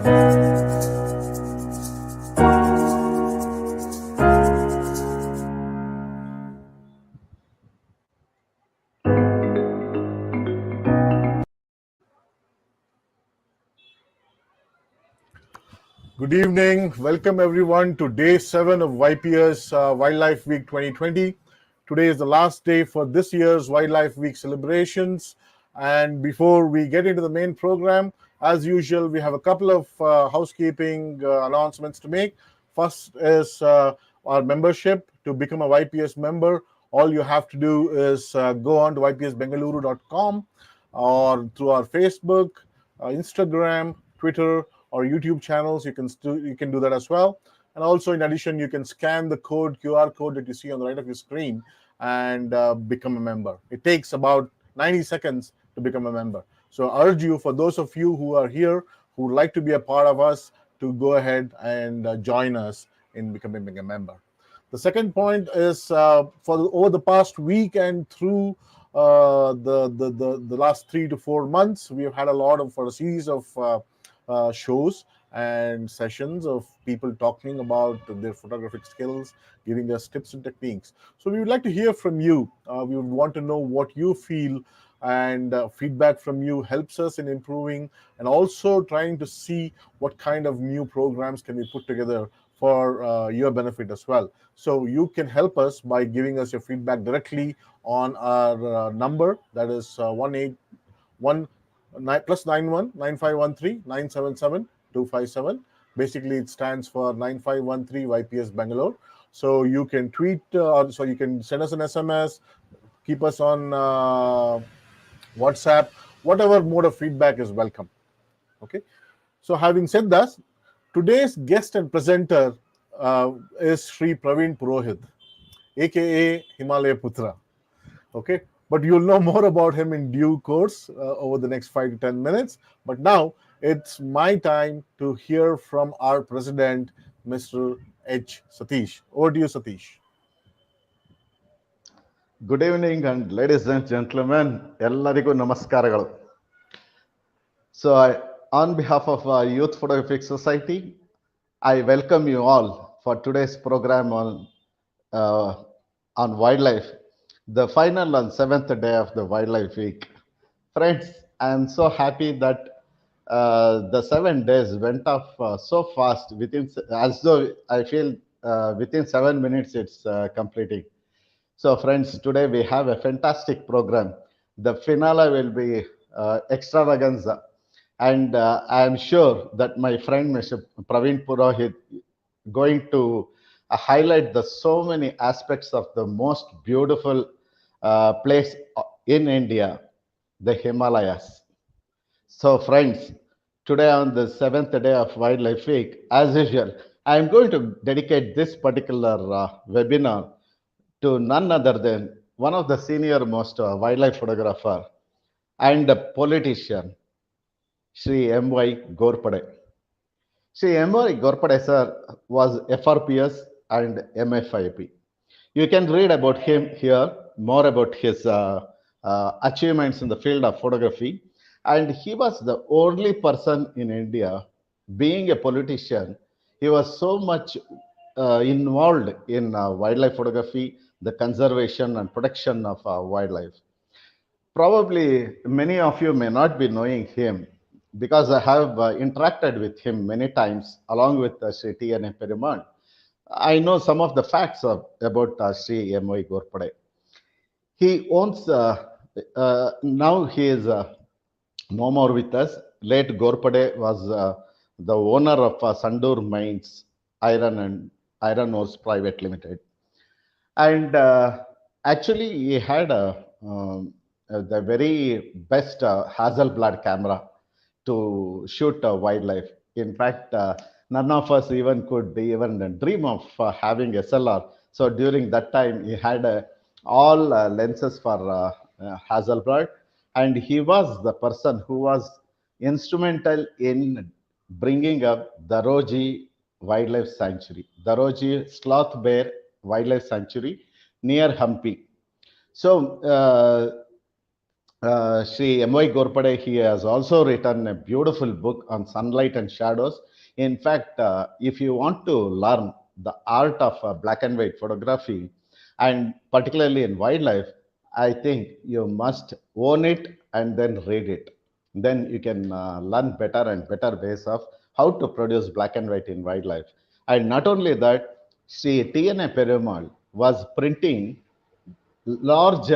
Good evening. Welcome everyone to day 7 of YPS Wildlife Week 2020. Today is the last day for this year's Wildlife Week celebrations. And before we get into the main program, as usual, we have a couple of housekeeping announcements to make. First is our membership. To become a YPS member, all you have to do is go on to ypsbengaluru.com or through our Facebook, Instagram, Twitter, or YouTube channels. You can do that as well. And also, in addition, you can scan the QR code that you see on the right of your screen and become a member. It takes about 90 seconds to become a member. So I urge you, for those of you who are here who would like to be a part of us, to go ahead and join us in becoming a member. The second point is over the past week and through the last 3 to 4 months, we have had a series of shows and sessions of people talking about their photographic skills, giving us tips and techniques. So we would like to hear from you. We would want to know what you feel, and feedback from you helps us in improving and also trying to see what kind of new programs can we put together for your benefit as well. So you can help us by giving us your feedback directly on our number, that is +91 9513 977 257. Basically, it stands for 9513 YPS Bangalore. So you can tweet, so you can send us an SMS, keep us on WhatsApp, whatever mode of feedback is welcome. Okay. So having said that, today's guest and presenter is Sri Praveen Purohit, aka Himalaya Putra. Okay. But you'll know more about him in due course over the next 5 to 10 minutes. But now it's my time to hear from our president, Mr. H. Satish. Over to you, Satish. Good evening, and ladies and gentlemen, ellarigu namaskaralu. So, on behalf of Youth Photographic Society, I welcome you all for today's program on wildlife, the final and 7th day of the Wildlife Week. Friends, I am so happy that the 7 days went off so fast, as though I feel within 7 minutes it's completing. So friends, today we have a fantastic program. The finale will be extravaganza. And I am sure that my friend, Mr. Praveen Purohit, going to highlight so many aspects of the most beautiful place in India, the Himalayas. So friends, today on the 7th day of Wildlife Week, as usual, I am going to dedicate this particular webinar to none other than one of the senior most wildlife photographer and a politician, Sri M.Y. Ghorpade. Sri M.Y. Ghorpade sir was FRPS and MFIP. You can read about him here, more about his achievements in the field of photography. And he was the only person in India, being a politician, he was so much involved in wildlife photography, the conservation and protection of wildlife. Probably many of you may not be knowing him because I have interacted with him many times along with Sri T.N. Perumal. I know some of the facts about Sri M.Y. Ghorpade. He owns, now he is no more with us. Late Ghorpade was the owner of Sandur Mines Iron Ores Private Limited. And actually, he had the very best Hasselblad camera to shoot wildlife. In fact, none of us even could even dream of having SLR. So during that time, he had all lenses for Hasselblad, and he was the person who was instrumental in bringing up Daroji Wildlife Sanctuary, Daroji Sloth Bear Wildlife Sanctuary near Hampi. So Sri M.Y. Gorpade, he has also written a beautiful book on sunlight and shadows. In fact, if you want to learn the art of black and white photography, and particularly in wildlife, I think you must own it and then read it. Then you can learn better and better ways of how to produce black and white in wildlife. And not only that, Sri T.N.A. Perumal was printing large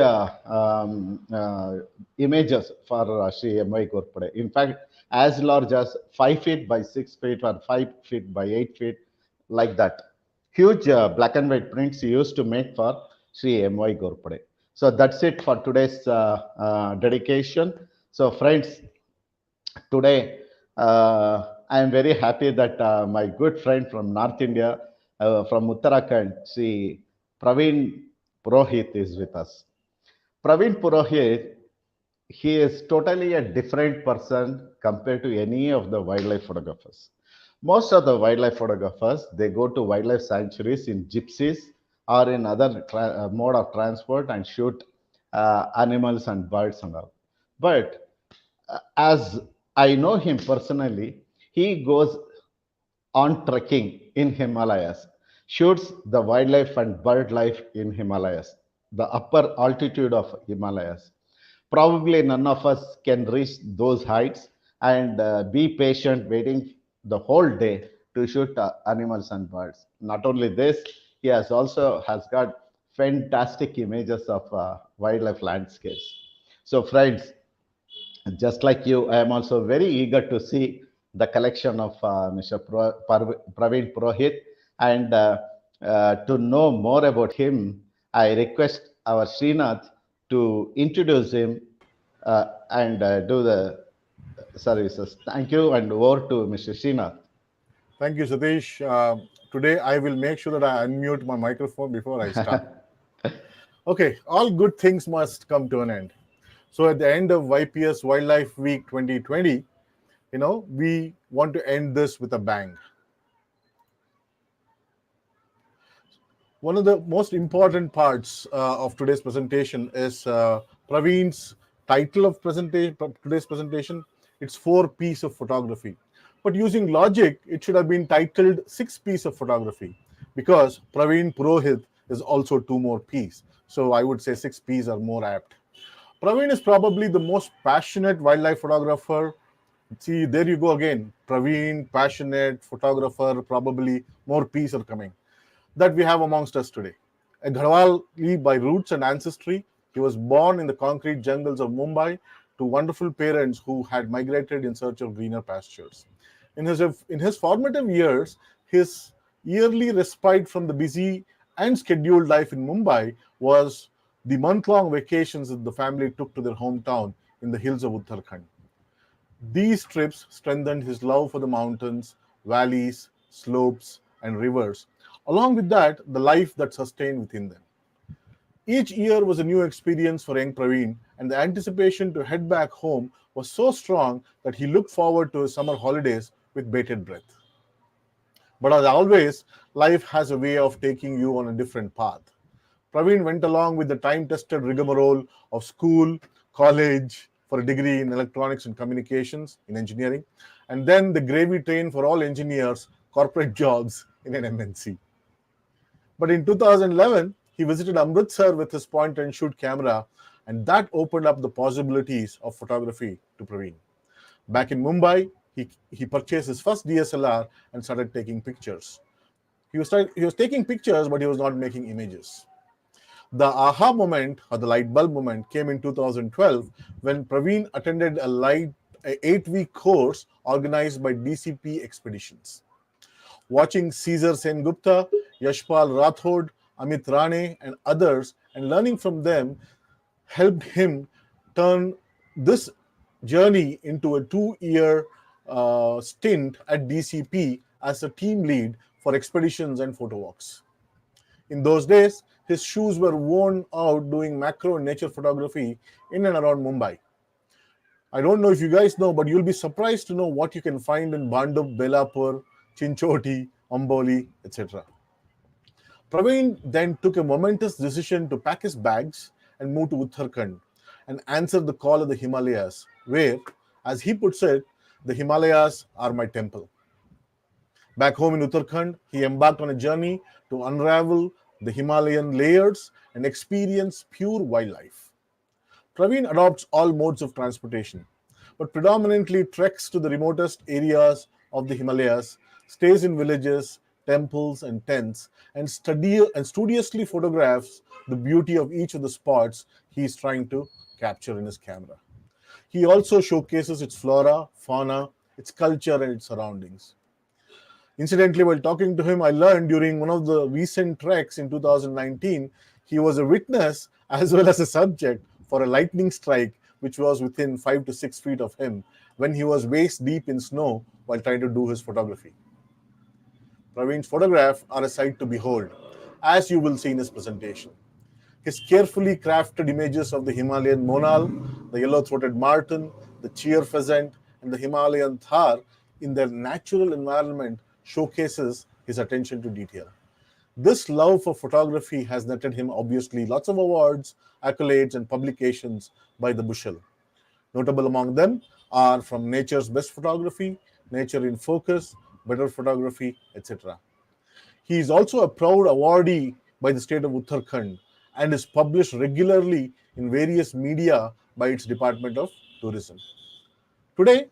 images for Sri M.Y. Gorpade. In fact, as large as 5 feet by 6 feet or 5 feet by 8 feet, like that. Huge black and white prints he used to make for Sri M.Y. Gorpade. So that's it for today's dedication. So, friends, today I am very happy that my good friend from North India, from Uttarakhand, Sri Praveen Purohit is with us. Praveen Purohit, he is totally a different person compared to any of the wildlife photographers. Most of the wildlife photographers, they go to wildlife sanctuaries in gypsies or in other mode of transport and shoot animals and birds and all. But as I know him personally, he goes on trekking in Himalayas, shoots the wildlife and bird life in Himalayas, the upper altitude of Himalayas. Probably none of us can reach those heights and be patient waiting the whole day to shoot animals and birds. Not only this, he has also has got fantastic images of wildlife landscapes. So, friends, just like you, I am also very eager to see the collection of Mr. Praveen Purohit. And to know more about him, I request our Srinath to introduce him and do the services. Thank you, and over to Mr. Srinath. Thank you, Satish. Today I will make sure that I unmute my microphone before I start. Okay, all good things must come to an end. So at the end of YPS Wildlife Week 2020, we want to end this with a bang. One of the most important parts of today's presentation is Praveen's title of today's presentation. It's 4 P's of photography. But using logic, it should have been titled 6 P's of photography because Praveen Purohit is also 2 more P's. So I would say 6 P's are more apt. Praveen is probably the most passionate wildlife photographer. See, there you go again. Praveen, passionate photographer, probably more P's are coming that we have amongst us today. A Gharwali by roots and ancestry, he was born in the concrete jungles of Mumbai to wonderful parents who had migrated in search of greener pastures. In his formative years, his yearly respite from the busy and scheduled life in Mumbai was the month-long vacations that the family took to their hometown in the hills of Uttarakhand. These trips strengthened his love for the mountains, valleys, slopes, and rivers. Along with that, the life that sustained within them. Each year was a new experience for young Praveen, and the anticipation to head back home was so strong that he looked forward to his summer holidays with bated breath. But as always, life has a way of taking you on a different path. Praveen went along with the time tested rigmarole of school, college, for a degree in electronics and communications in engineering, and then the gravy train for all engineers, corporate jobs in an MNC. But in 2011, he visited Amritsar with his point and shoot camera, and that opened up the possibilities of photography to Praveen. Back in Mumbai, he purchased his first DSLR and started taking pictures. He was taking pictures, but he was not making images. The aha moment or the light bulb moment came in 2012 when Praveen attended a 8-week course organized by DCP Expeditions. Watching Caesar Sengupta, Yashpal Rathod, Amit Rane, and others, and learning from them helped him turn this journey into a 2-year stint at DCP as a team lead for expeditions and photo walks. In those days, his shoes were worn out doing macro and nature photography in and around Mumbai. I don't know if you guys know, but you'll be surprised to know what you can find in Bhandup, Belapur, Chinchoti, Amboli, etc. Praveen then took a momentous decision to pack his bags and move to Uttarakhand. and answered the call of the Himalayas, where, as he puts it, the Himalayas are my temple. Back home in Uttarakhand, he embarked on a journey to unravel the Himalayan layers and experience pure wildlife. Praveen adopts all modes of transportation, but predominantly treks to the remotest areas of the Himalayas, stays in villages, temples, and tents, and studiously photographs the beauty of each of the spots he is trying to capture in his camera. He also showcases its flora, fauna, its culture, and its surroundings. Incidentally, while talking to him, I learned during one of the recent treks in 2019, he was a witness as well as a subject for a lightning strike which was within 5 to 6 feet of him when he was waist deep in snow while trying to do his photography. Praveen's photographs are a sight to behold, as you will see in his presentation. His carefully crafted images of the Himalayan monal, the yellow-throated marten, the cheer pheasant, and the Himalayan thar in their natural environment showcases his attention to detail. This love for photography has netted him obviously lots of awards, accolades, and publications by the bushel. Notable among them are from Nature's Best Photography, Nature in Focus, Better Photography, etc. He is also a proud awardee by the state of Uttarakhand and is published regularly in various media by its Department of Tourism. Today,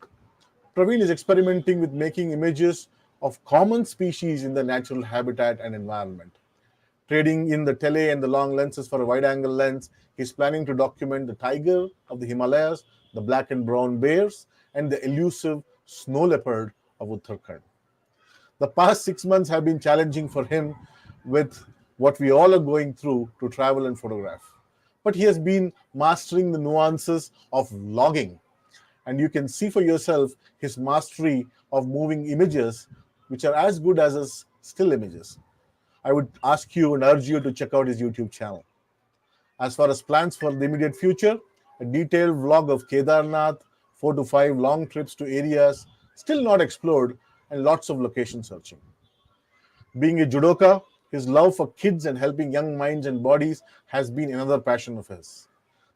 Praveen is experimenting with making images of common species in their natural habitat and environment. Trading in the tele and the long lenses for a wide angle lens, he is planning to document the tiger of the Himalayas, the black and brown bears, and the elusive snow leopard of Uttarakhand. The past 6 months have been challenging for him with what we all are going through to travel and photograph. But he has been mastering the nuances of logging, and you can see for yourself his mastery of moving images, which are as good as his still images. I would ask you and urge you to check out his YouTube channel. As far as plans for the immediate future, a detailed vlog of Kedarnath, 4 to 5 long trips to areas still not explored, and lots of location searching. Being a judoka, his love for kids and helping young minds and bodies has been another passion of his.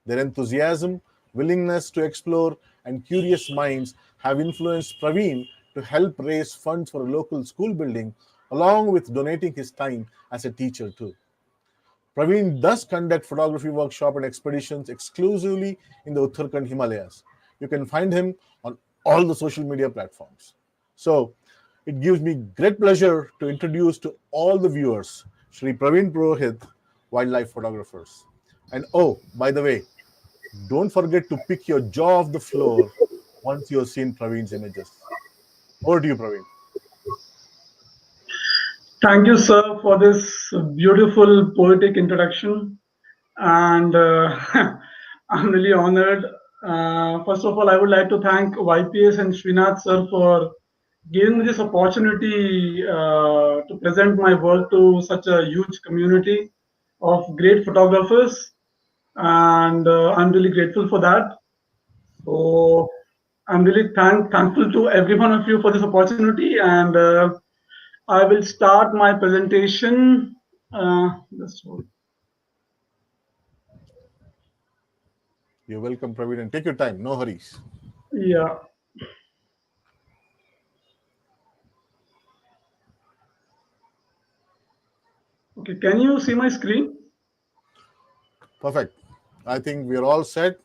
Their enthusiasm, willingness to explore, and curious minds have influenced Praveen to help raise funds for a local school building, along with donating his time as a teacher too. Praveen does conduct photography workshop and expeditions exclusively in the Uttarakhand Himalayas. You can find him on all the social media platforms. So it gives me great pleasure to introduce to all the viewers Shri Praveen Purohit, wildlife photographers. And oh, by the way, don't forget to pick your jaw off the floor once you have seen Praveen's images. Over to you, Praveen. Thank you, sir, for this beautiful poetic introduction. And I'm really honored. First of all, I would like to thank YPS and Srinath, sir, for giving me this opportunity to present my work to such a huge community of great photographers. And I'm really grateful for that. So I'm really thankful to every one of you for this opportunity. And I will start my presentation. Just hold. You're welcome, Praveen, and take your time, no hurries. Yeah. Okay. Can you see my screen? Perfect. I think we're all set,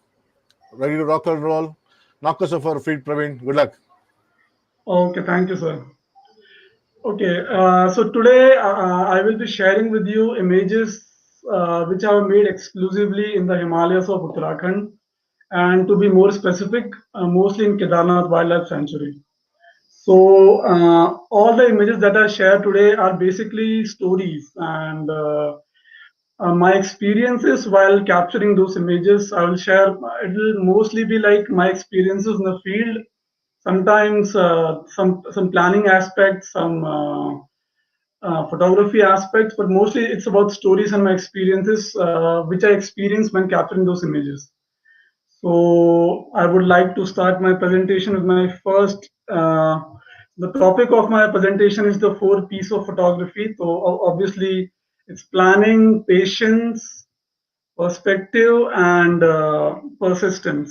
ready to rock and roll. Knock us off our feet, Praveen. Good luck. Okay. Thank you, sir. Okay. So today I will be sharing with you images which are made exclusively in the Himalayas of Uttarakhand, and to be more specific, mostly in Kedarnath Wildlife Sanctuary. So all the images that I share today are basically stories and my experiences while capturing those images. I will share. It will mostly be like my experiences in the field. Sometimes some planning aspects, some photography aspects, but mostly it's about stories and my experiences, which I experienced when capturing those images. So I would like to start my presentation with my first. The topic of my presentation is the four P's of photography. So obviously, it's planning, patience, perspective, and persistence.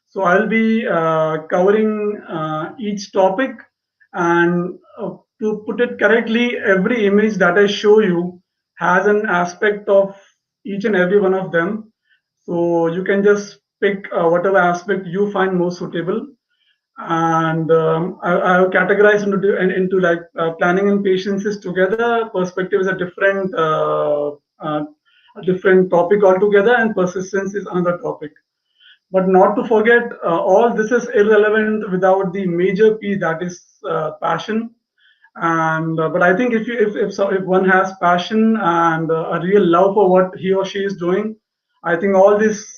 So I'll be covering each topic, and to put it correctly, every image that I show you has an aspect of each and every one of them. So you can just pick whatever aspect you find most suitable. And I have categorized into like planning and patience is together, perspective is uh, a different topic altogether, and persistence is another topic. But not to forget, all this is irrelevant without the major P, that is passion. And but I think if one has passion and a real love for what he or she is doing, I think all these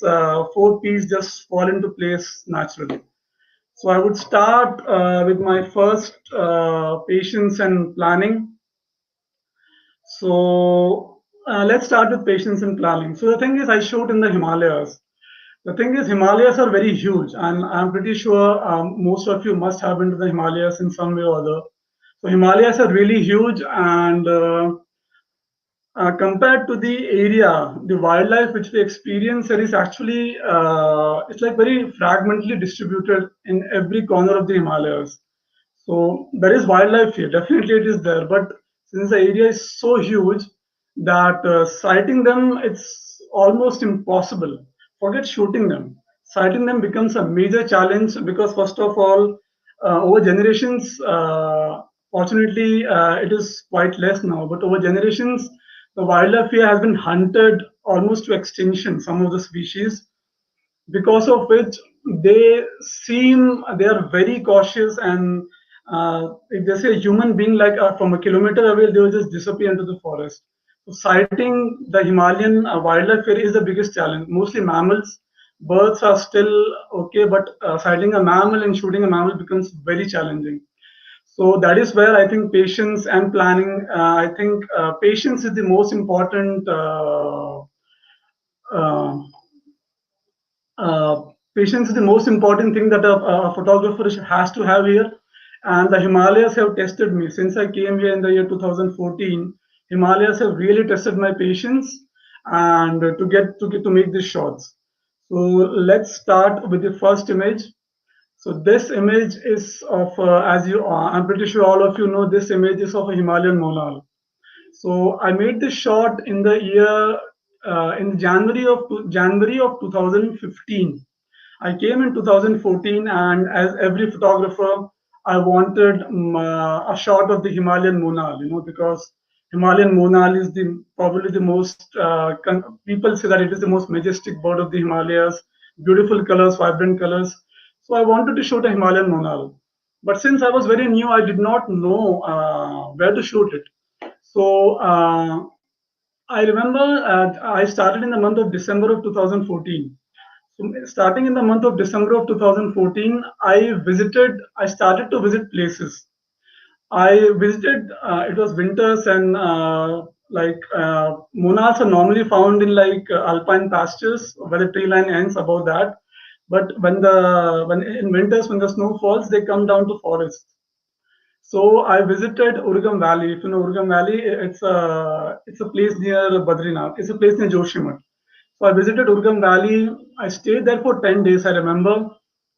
four P's just fall into place naturally. So I would start with my first patience and planning. So let's start with patience and planning. So the thing is, I showed in the Himalayas. The thing is, Himalayas are very huge, and I'm pretty sure most of you must have been to the Himalayas in some way or other. So Himalayas are really huge, and compared to the area, the wildlife which we experience there is actually it's like very fragmentally distributed in every corner of the Himalayas. So there is wildlife here, definitely it is there, but since the area is so huge that sighting them it's almost impossible. Forget shooting them. Sighting them becomes a major challenge because first of all, over generations, fortunately it is quite less now, but over generations, the wildlife here has been hunted almost to extinction. Some of the species because of which they are very cautious, and if they see a human being like from a kilometer away, they will just disappear into the forest. So sighting the Himalayan wildlife here is the biggest challenge. Mostly mammals, birds are still okay, but sighting a mammal and shooting a mammal becomes very challenging. So that is where I think patience and planning. I think patience is the most important uh, uh, patience is the most important thing that a photographer has to have here. And the Himalayas have tested me since I came here in the year 2014. Himalayas have really tested my patience and to make these shots. So let's start with the first image. So this image is of, I'm pretty sure all of you know, this image is of a Himalayan monal. So I made this shot in the year in January of 2015. I came in 2014, and as every photographer, I wanted a shot of the Himalayan monal. Because Himalayan monal is the probably the most people say that it is the most majestic bird of the Himalayas. Beautiful colors, vibrant colors. So I wanted to shoot a Himalayan monal. But since I was very new, I did not know where to shoot it. So I remember I started in the month of December of 2014. So starting in the month of December of 2014, I started to visit places. I visited, it was winters, and monarchs are normally found in like alpine pastures where the tree line ends above that. But when in winters, when the snow falls, they come down to forests. So I visited Urugam Valley. If you know Urugam Valley, it's a place near Badrinath. It's a place near Joshimath. So I visited Urugam Valley. I stayed there for 10 days. I remember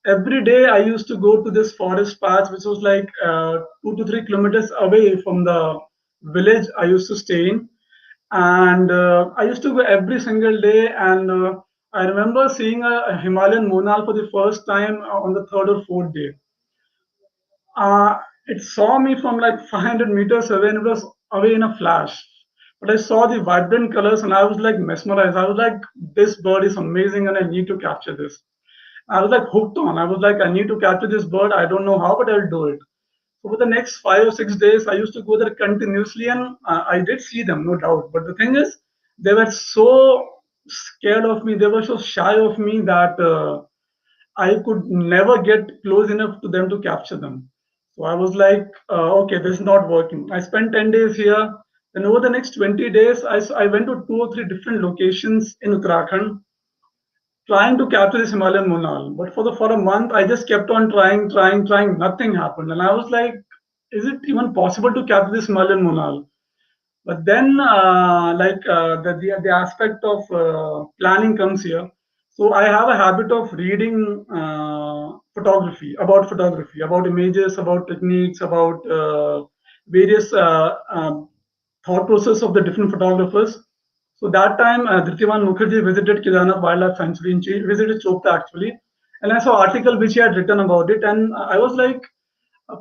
every day I used to go to this forest path, which was like 2 to 3 kilometers away from the village I used to stay in. And I used to go every single day. And I remember seeing a Himalayan monal for the first time on the third or fourth day. It saw me from like 500 meters away, and it was away in a flash. But I saw the vibrant colors and I was like mesmerized. I was like, this bird is amazing and I need to capture this. I was like hooked on. I was like, I need to capture this bird. I don't know how, but I'll do it. So for the next 5 or 6 days, I used to go there continuously, and I did see them, no doubt. But the thing is, they were so scared of me. They were so shy of me that I could never get close enough to them to capture them. So I was like, okay, this is not working. I spent 10 days here. Then over the next 20 days, I went to 2 or 3 different locations in Uttarakhand trying to capture this Himalayan monal. But for a month, I just kept on trying. Nothing happened. And I was like, is it even possible to capture this Himalayan monal? But then, the aspect of planning comes here. So I have a habit of reading photography, about images, about techniques, about various thought process of the different photographers. So that time, Dhritiman Mukherjee visited Kedarnath Wildlife Sanctuary. He visited Chopta actually, and I saw article which he had written about it, and I was like,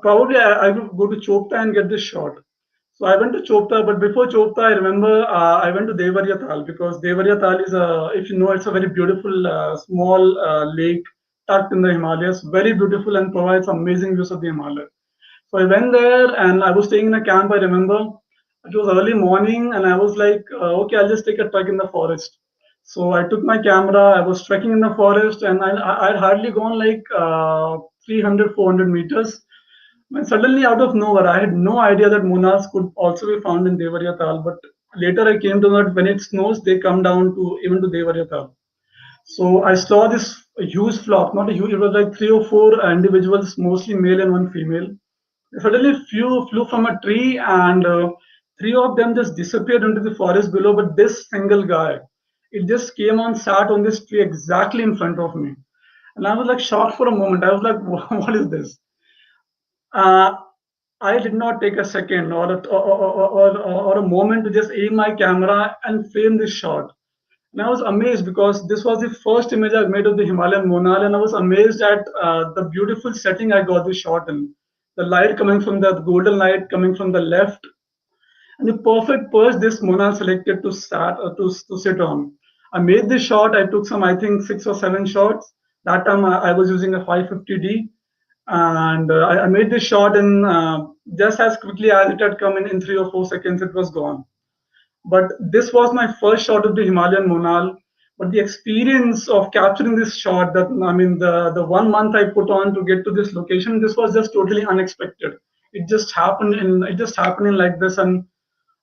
probably I will go to Chopta and get this shot. So I went to Chopta, but before Chopta, I remember I went to Devariya Tal, because Devariya Tal is a, if you know, it's a very beautiful small lake tucked in the Himalayas, very beautiful and provides amazing views of the Himalayas. So I went there and I was staying in a camp. I remember it was early morning, and I was like, okay, I'll just take a trek in the forest. So I took my camera. I was trekking in the forest, and I'd hardly gone like 300, 400 meters. And suddenly, out of nowhere, I had no idea that monarchs could also be found in Devariya Tal. But later, I came to know that when it snows, they come down to even to Devariya Tal. So I saw this huge flock, not a huge, it was like three or four individuals, mostly male and one female. Suddenly, few flew from a tree, and three of them just disappeared into the forest below. But this single guy, it just came on, sat on this tree exactly in front of me. And I was like shocked for a moment. I was like, what is this? Uh, I did not take a second or a moment to just aim my camera and frame this shot. And I was amazed because this was the first image I made of the Himalayan monal, and I was amazed at the beautiful setting I got this shot in. The light coming from the golden light coming from the left, and the perfect perch this monal selected to start to sit on. I made this shot. I took some, I think, 6 or 7 shots. That time I was using a 550D, and I made this shot in just as quickly as it had come in 3 or 4 seconds. It was gone. But this was my first shot of the Himalayan monal. But the experience of capturing this shot, that I mean, the 1 month I put on to get to this location, this was just totally unexpected. It just happened in like this, and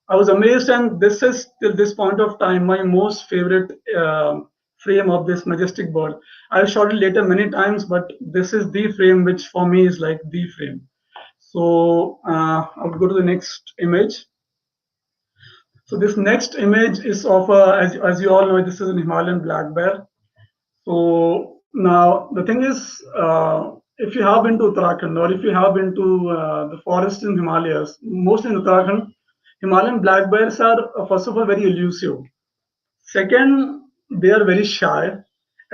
I was amazed. And this is till this point of time my most favorite frame of this majestic bird. I've shot it later many times, but this is the frame which for me is like the frame. So I'll go to the next image. So this next image is of as you all know, this is an Himalayan black bear. So now the thing is, if you have been to Uttarakhand, or if you have been to the forest in Himalayas, mostly in Uttarakhand, Himalayan black bears are first of all very elusive. Second, they are very shy.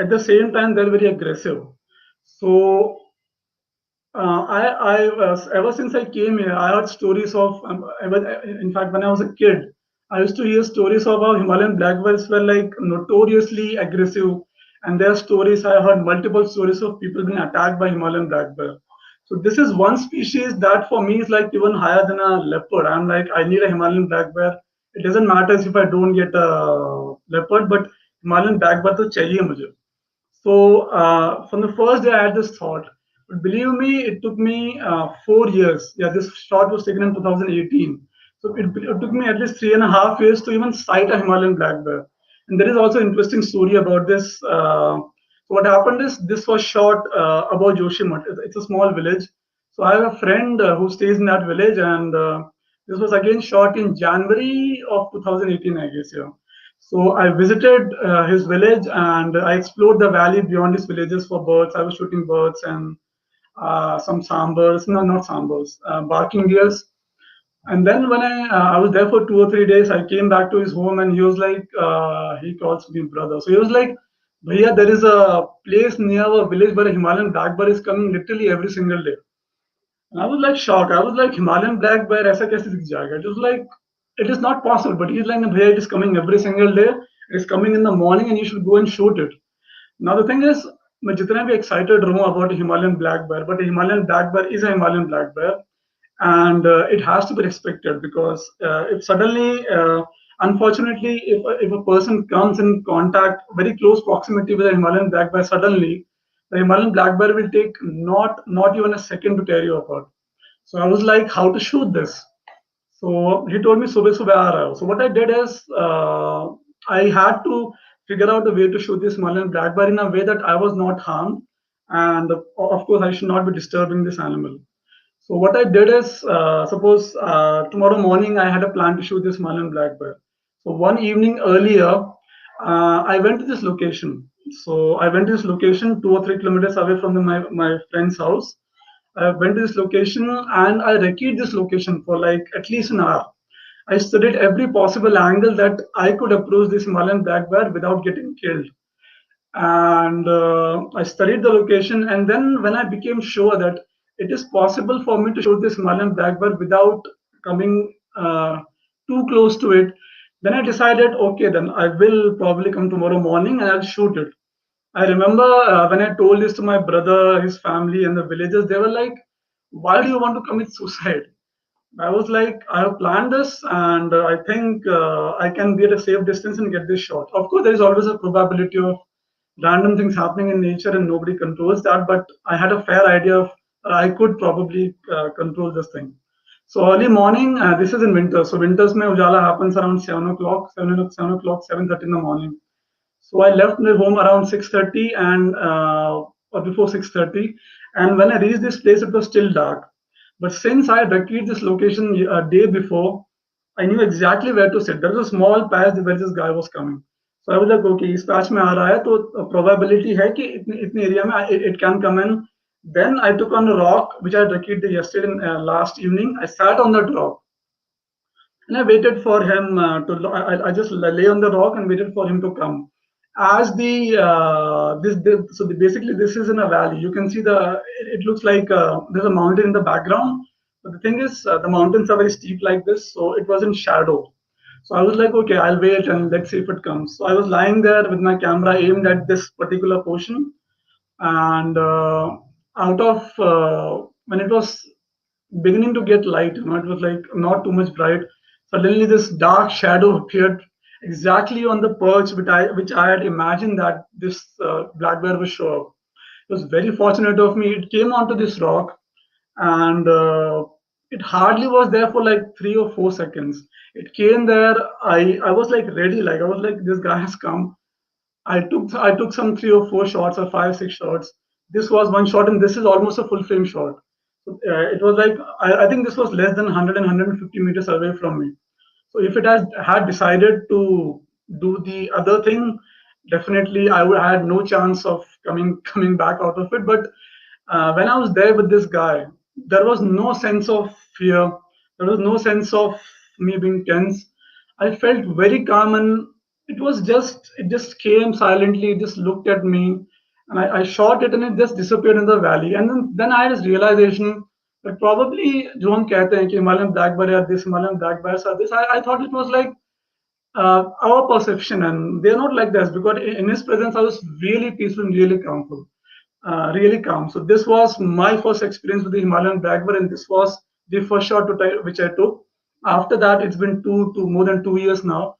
At the same time, they're very aggressive. So ever since I came here, I heard stories of. In fact, when I was a kid, I used to hear stories of how Himalayan black bears were like notoriously aggressive, and there are stories. I heard multiple stories of people being attacked by Himalayan black bear. So this is one species that for me is like even higher than a leopard. I'm like, I need a Himalayan black bear. It doesn't matter if I don't get a leopard, but Himalayan black bear to chahiye mujhe. So from the first day, I had this thought. But believe me, it took me 4 years. Yeah, this shot was taken in 2018. So it took me at least 3.5 years to even sight a Himalayan black bear. And there is also an interesting story about this. So what happened is this was shot above Joshimath. It's a small village. So I have a friend who stays in that village, and this was again shot in January of 2018, I guess. Yeah. So I visited his village, and I explored the valley beyond his villages for birds. I was shooting birds and some sambars, no, not sambars, barking deers. And then when I was there for 2 or 3 days, I came back to his home, and he was like, he calls me brother. So he was like, Bhaiya, there is a place near our village where a Himalayan black bear is coming literally every single day. And I was like shocked. I was like, Himalayan black bear, aisa kaise dikh jayega? It was like, it is not possible. But he's like, Bhaiya, it is coming every single day. It is coming in the morning, and you should go and shoot it. Now the thing is, मैं जितना भी excited रहूं about a Himalayan black bear, but a Himalayan black bear is a Himalayan black bear, and it has to be respected, because if suddenly, unfortunately, if a person comes in contact, very close proximity with a Himalayan black bear, suddenly the Himalayan black bear will take not even a second to tear you apart. So I was like, how to shoot this? So he told me, "Subah subah aa raha ho." So what I did is, I had to figure out a way to shoot this Himalayan black bear in a way that I was not harmed, and of course I should not be disturbing this animal. So what I did is, suppose tomorrow morning I had a plan to shoot this Himalayan black bear. So one evening earlier, I went to this location. So I went to this location 2 or 3 kilometers away from my friend's house. I went to this location and I recceed this location for like at least an hour. I studied every possible angle that I could approach this Himalayan black bear without getting killed. And I studied the location. And then when I became sure that it is possible for me to shoot this Himalayan black bear without coming too close to it, then I decided, okay, then I will probably come tomorrow morning and I'll shoot it. I remember when I told this to my brother, his family, and the villagers, they were like, "Why do you want to commit suicide?" I was like, I have planned this, and I think I can be at a safe distance and get this shot. Of course, there is always a probability of random things happening in nature, and nobody controls that. But I had a fair idea of I could probably control this thing. So early morning, this is in winter. So winters, mein ujala happens around 7 o'clock, 7 o'clock, 7:30 in the morning. So I left my home around 6:30 and or before 6:30. And when I reached this place, it was still dark. But since I had recceived this location a day before, I knew exactly where to sit. There was a small patch where this guy was coming. So I was like, okay, इस patch में आ रहा है तो probability है कि इतने area में it can come in. Then I took on a rock which I had recceived yesterday last evening. I sat on that rock and I waited for him I just lay on the rock and waited for him to come. As the basically this is in a valley. You can see it looks like there's a mountain in the background. But the thing is, the mountains are very steep like this, so it was in shadow. So I was like, okay, I'll wait and let's see if it comes. So I was lying there with my camera aimed at this particular portion, and out of when it was beginning to get light, it was like not too much bright. Suddenly, this dark shadow appeared exactly on the perch which I had imagined that this black bear would show up. It was very fortunate of me. It came onto this rock, and it hardly was there for like 3 or 4 seconds. It came there. I was like ready, like I was like, this guy has come. I took some 3 or 4 shots or 5, 6 shots. This was one shot, and this is almost a full frame shot. So, it was like I think this was less than 100 and 150 meters away from me. So if it has had decided to do the other thing, definitely I would had no chance of coming back out of it. But when I was there with this guy, there was no sense of fear. There was no sense of me being tense. I felt very calm, and it just came silently. It just looked at me, and I shot it, and it just disappeared in the valley. And then I had this realization that probably जो हम कहते हैं कि Himalayan black bear are this, Himalayan black bears are this. I thought it was like our perception, and they're not like this because in his presence I was really peaceful and really calm, really calm. So this was my first experience with the Himalayan black bear, and this was the first shot which I took. After that, it's been more than 2 years now.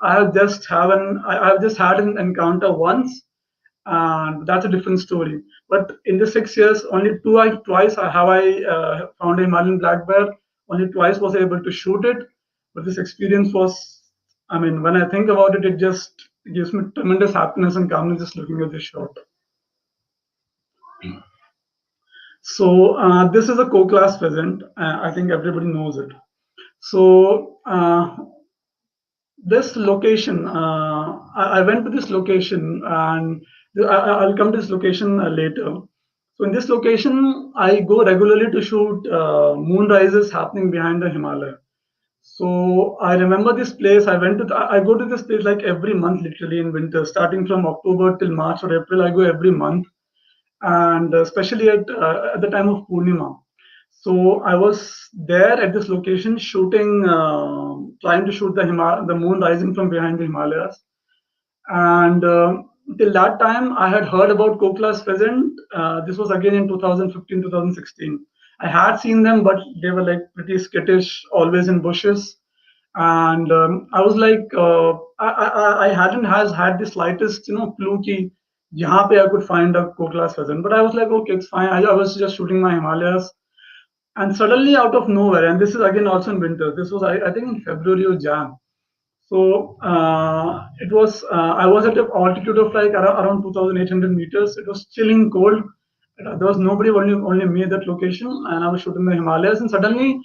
I have just had an encounter once, and that's a different story. But in the 6 years, only twice have I found a Himalayan black bear. Only twice was I able to shoot it. But this experience was, I mean, when I think about it, it just gives me tremendous happiness and calmness just looking at this shot. So this is a co-class pheasant. I think everybody knows it. So this location, I went to this location, and I'll come to this location later. So in this location, I go regularly to shoot moon rises happening behind the Himalaya. So I remember this place. I go to this place like every month, literally in winter, starting from October till March or April. I go every month, and especially at the time of Purnima. So I was there at this location shooting, trying to shoot the moon rising from behind the Himalayas. And till that time, I had heard about Kokla's pheasant. This was again in 2015, 2016. I had seen them, but they were like pretty skittish, always in bushes. And I was like, I hadn't has had the slightest, clue कि यहाँ पे I could find a Kokla's pheasant. But I was like, okay, it's fine. I was just shooting my Himalayas, and suddenly out of nowhere, and this is again also in winter. This was I think in February or Jan. So it was I was at an altitude of like around 2,800 meters. It was chilling cold, There was nobody, only me at that location, and I was shooting the Himalayas, and suddenly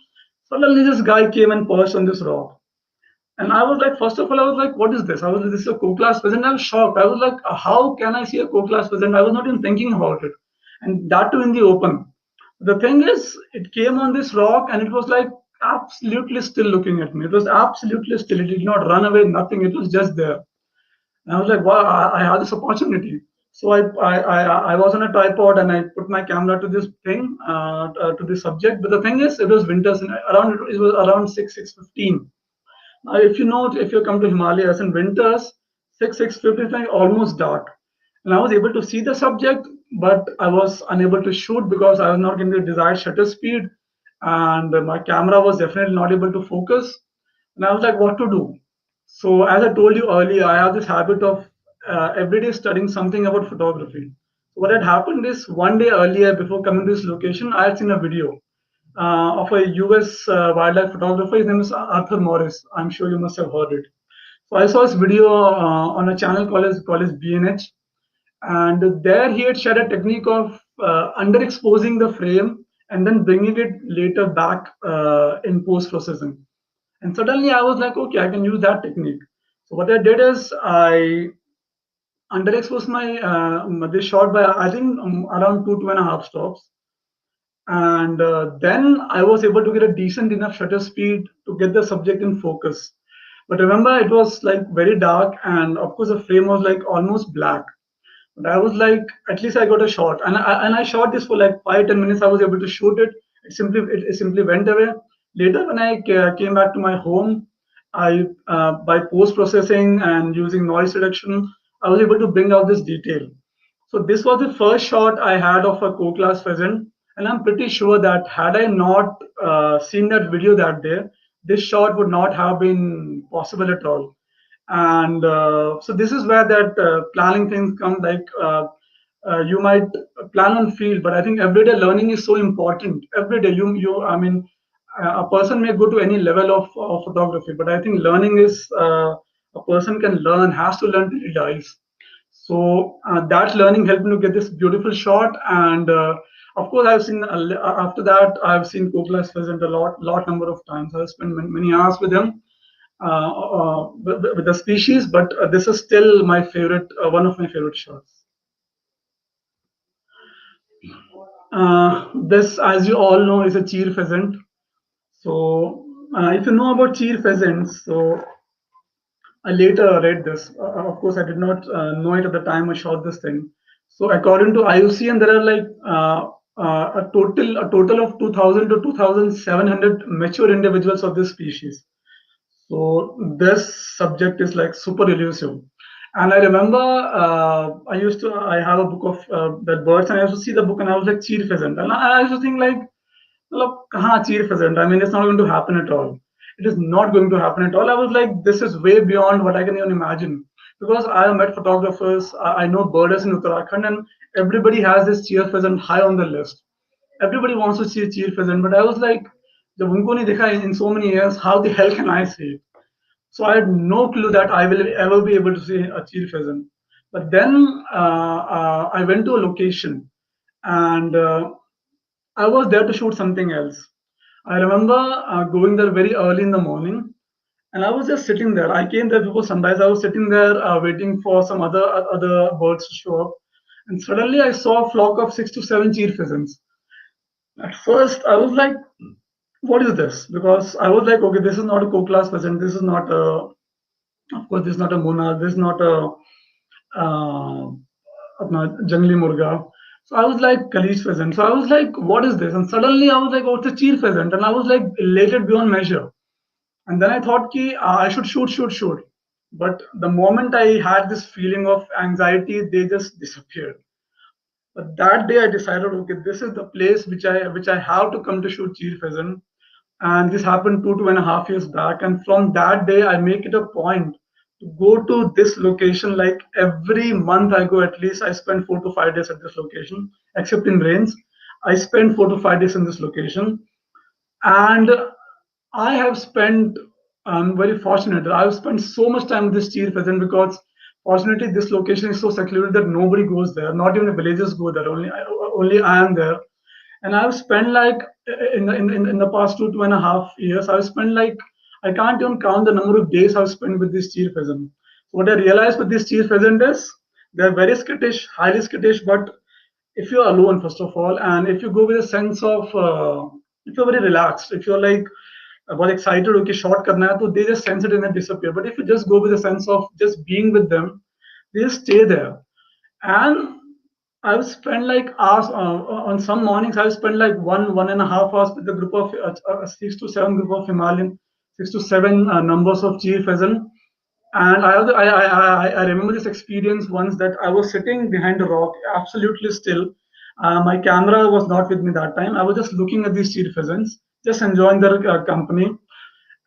this guy came and perched on this rock. And I was like, first of all, I was like, what is this? I was like, this is a co-class pheasant. I was shocked. I was like, how can I see a co-class pheasant? I was not even thinking about it. And that too in the open. The thing is, it came on this rock and it was like absolutely still looking at me. It was absolutely still. It did not run away, nothing. It was just there. And I was like, wow, I had this opportunity. So I was on a tripod and I put my camera to this thing, to this subject. But the thing is, it was winters and it was around 6:15. If you come to Himalayas in winters, 6:50 is like almost dark, and I was able to see the subject, but I was unable to shoot because I was not getting the desired shutter speed, and my camera was definitely not able to focus. And I was like, what to do? So as I told you earlier, I have this habit of every day studying something about photography. So what had happened is one day earlier, before coming to this location, I had seen a video of a US wildlife photographer. His name is Arthur Morris. I'm sure you must have heard it. So I saw his video on a channel called as BNH, and there he had shared a technique of underexposing the frame and then bringing it later back in post processing. And suddenly I was like, okay, I can use that technique. So what I did is I underexposed my this shot by I think around 2.5 stops, and then I was able to get a decent enough shutter speed to get the subject in focus. But remember, it was like very dark, and of course, the frame was like almost black. But I was like, at least I got a shot, and I shot this for like 5-10 minutes. I was able to shoot it. It simply went away. Later, when I came back to my home, I by post processing and using noise reduction, I was able to bring out this detail. So this was the first shot I had of a co-class pheasant, and I'm pretty sure that had I not seen that video that day, this shot would not have been possible at all. And so this is where that planning things come. Like you might plan on field, but I think everyday learning is so important. Every day, I mean, a person may go to any level of photography, but I think learning is a person can learn, has to learn till he dies. So that learning helped me to get this beautiful shot, and of course, I've seen after that I've seen Koklas pheasant a lot number of times. I've spent many hours with them, with the species, but this is still my favorite, one of my favorite shots. This, as you all know, is a cheer pheasant. So if you know about cheer pheasants, so I later read this. Of course, I did not know it at the time I shot this thing. So according to IUCN, there are like a total of 2,000 to 2,700 mature individuals of this species. So this subject is like super elusive. And I remember I have a book of that birds, and I used to see the book, and I was like cheer pheasant, and I used to think like, "Look, kahan cheer pheasant? I mean, it's not going to happen at all. It is not going to happen at all." I was like, this is way beyond what I can even imagine. Because I have met photographers, I know birders in Uttarakhand, and everybody has this cheer pheasant high on the list. Everybody wants to see a cheer pheasant, but I was like, जब उनको नहीं देखा in so many years, how the hell can I see it? So I had no clue that I will ever be able to see a cheer pheasant. But then I went to a location, and I was there to shoot something else. I remember going there very early in the morning, and I was just sitting there. I came there before sunrise. I was sitting there waiting for some other birds to show up, and suddenly I saw a flock of 6 to 7 cheer pheasants. At first, I was like, "What is this?" Because I was like, "Okay, this is not a co-class pheasant. This is not a, of course, this is not a monarch. This is not a uh, अपना jungli murga." So I was like, Kalish pheasant. So I was like, what is this? And suddenly I was like, oh, it's a cheer pheasant. And I was like, elated beyond measure. And then I thought, ki, I should shoot. But the moment I had this feeling of anxiety, they just disappeared. But that day I decided, okay, this is the place which I have to come to shoot cheer pheasant. And this happened 2.5 years back. And from that day, I make it a point to go to this location. Like every month, I go at least. I spend 4 to 5 days at this location, except in rains. I spend 4 to 5 days in this location, and I have spent. I'm very fortunate. I've spent so much time with this cheer pheasant because Fortunately, this location is so secluded that nobody goes there. Not even the villagers go there. Only I am there. And I've spent like in the past 2.5 years, I've spent like I can't even count the number of days I've spent with this cheer pheasant. What I realized with this cheer pheasant is they're very skittish, highly skittish, but if you're alone, first of all, and if you go with a sense of if you're very relaxed, if you're like बहुत excited okay shot करना है, तो they just sense it and then disappear. But if you just go with a sense of just being with them, they just stay there. And I've spent like hours on some mornings. I've spent like 1.5 hours with a group of 6 to 7 group of Himalayan, 6 to 7 numbers of chief pheasant. And I remember this experience once that I was sitting behind a rock, absolutely still. My camera was not with me that time. I was just looking at these chief pheasants, just enjoying their company.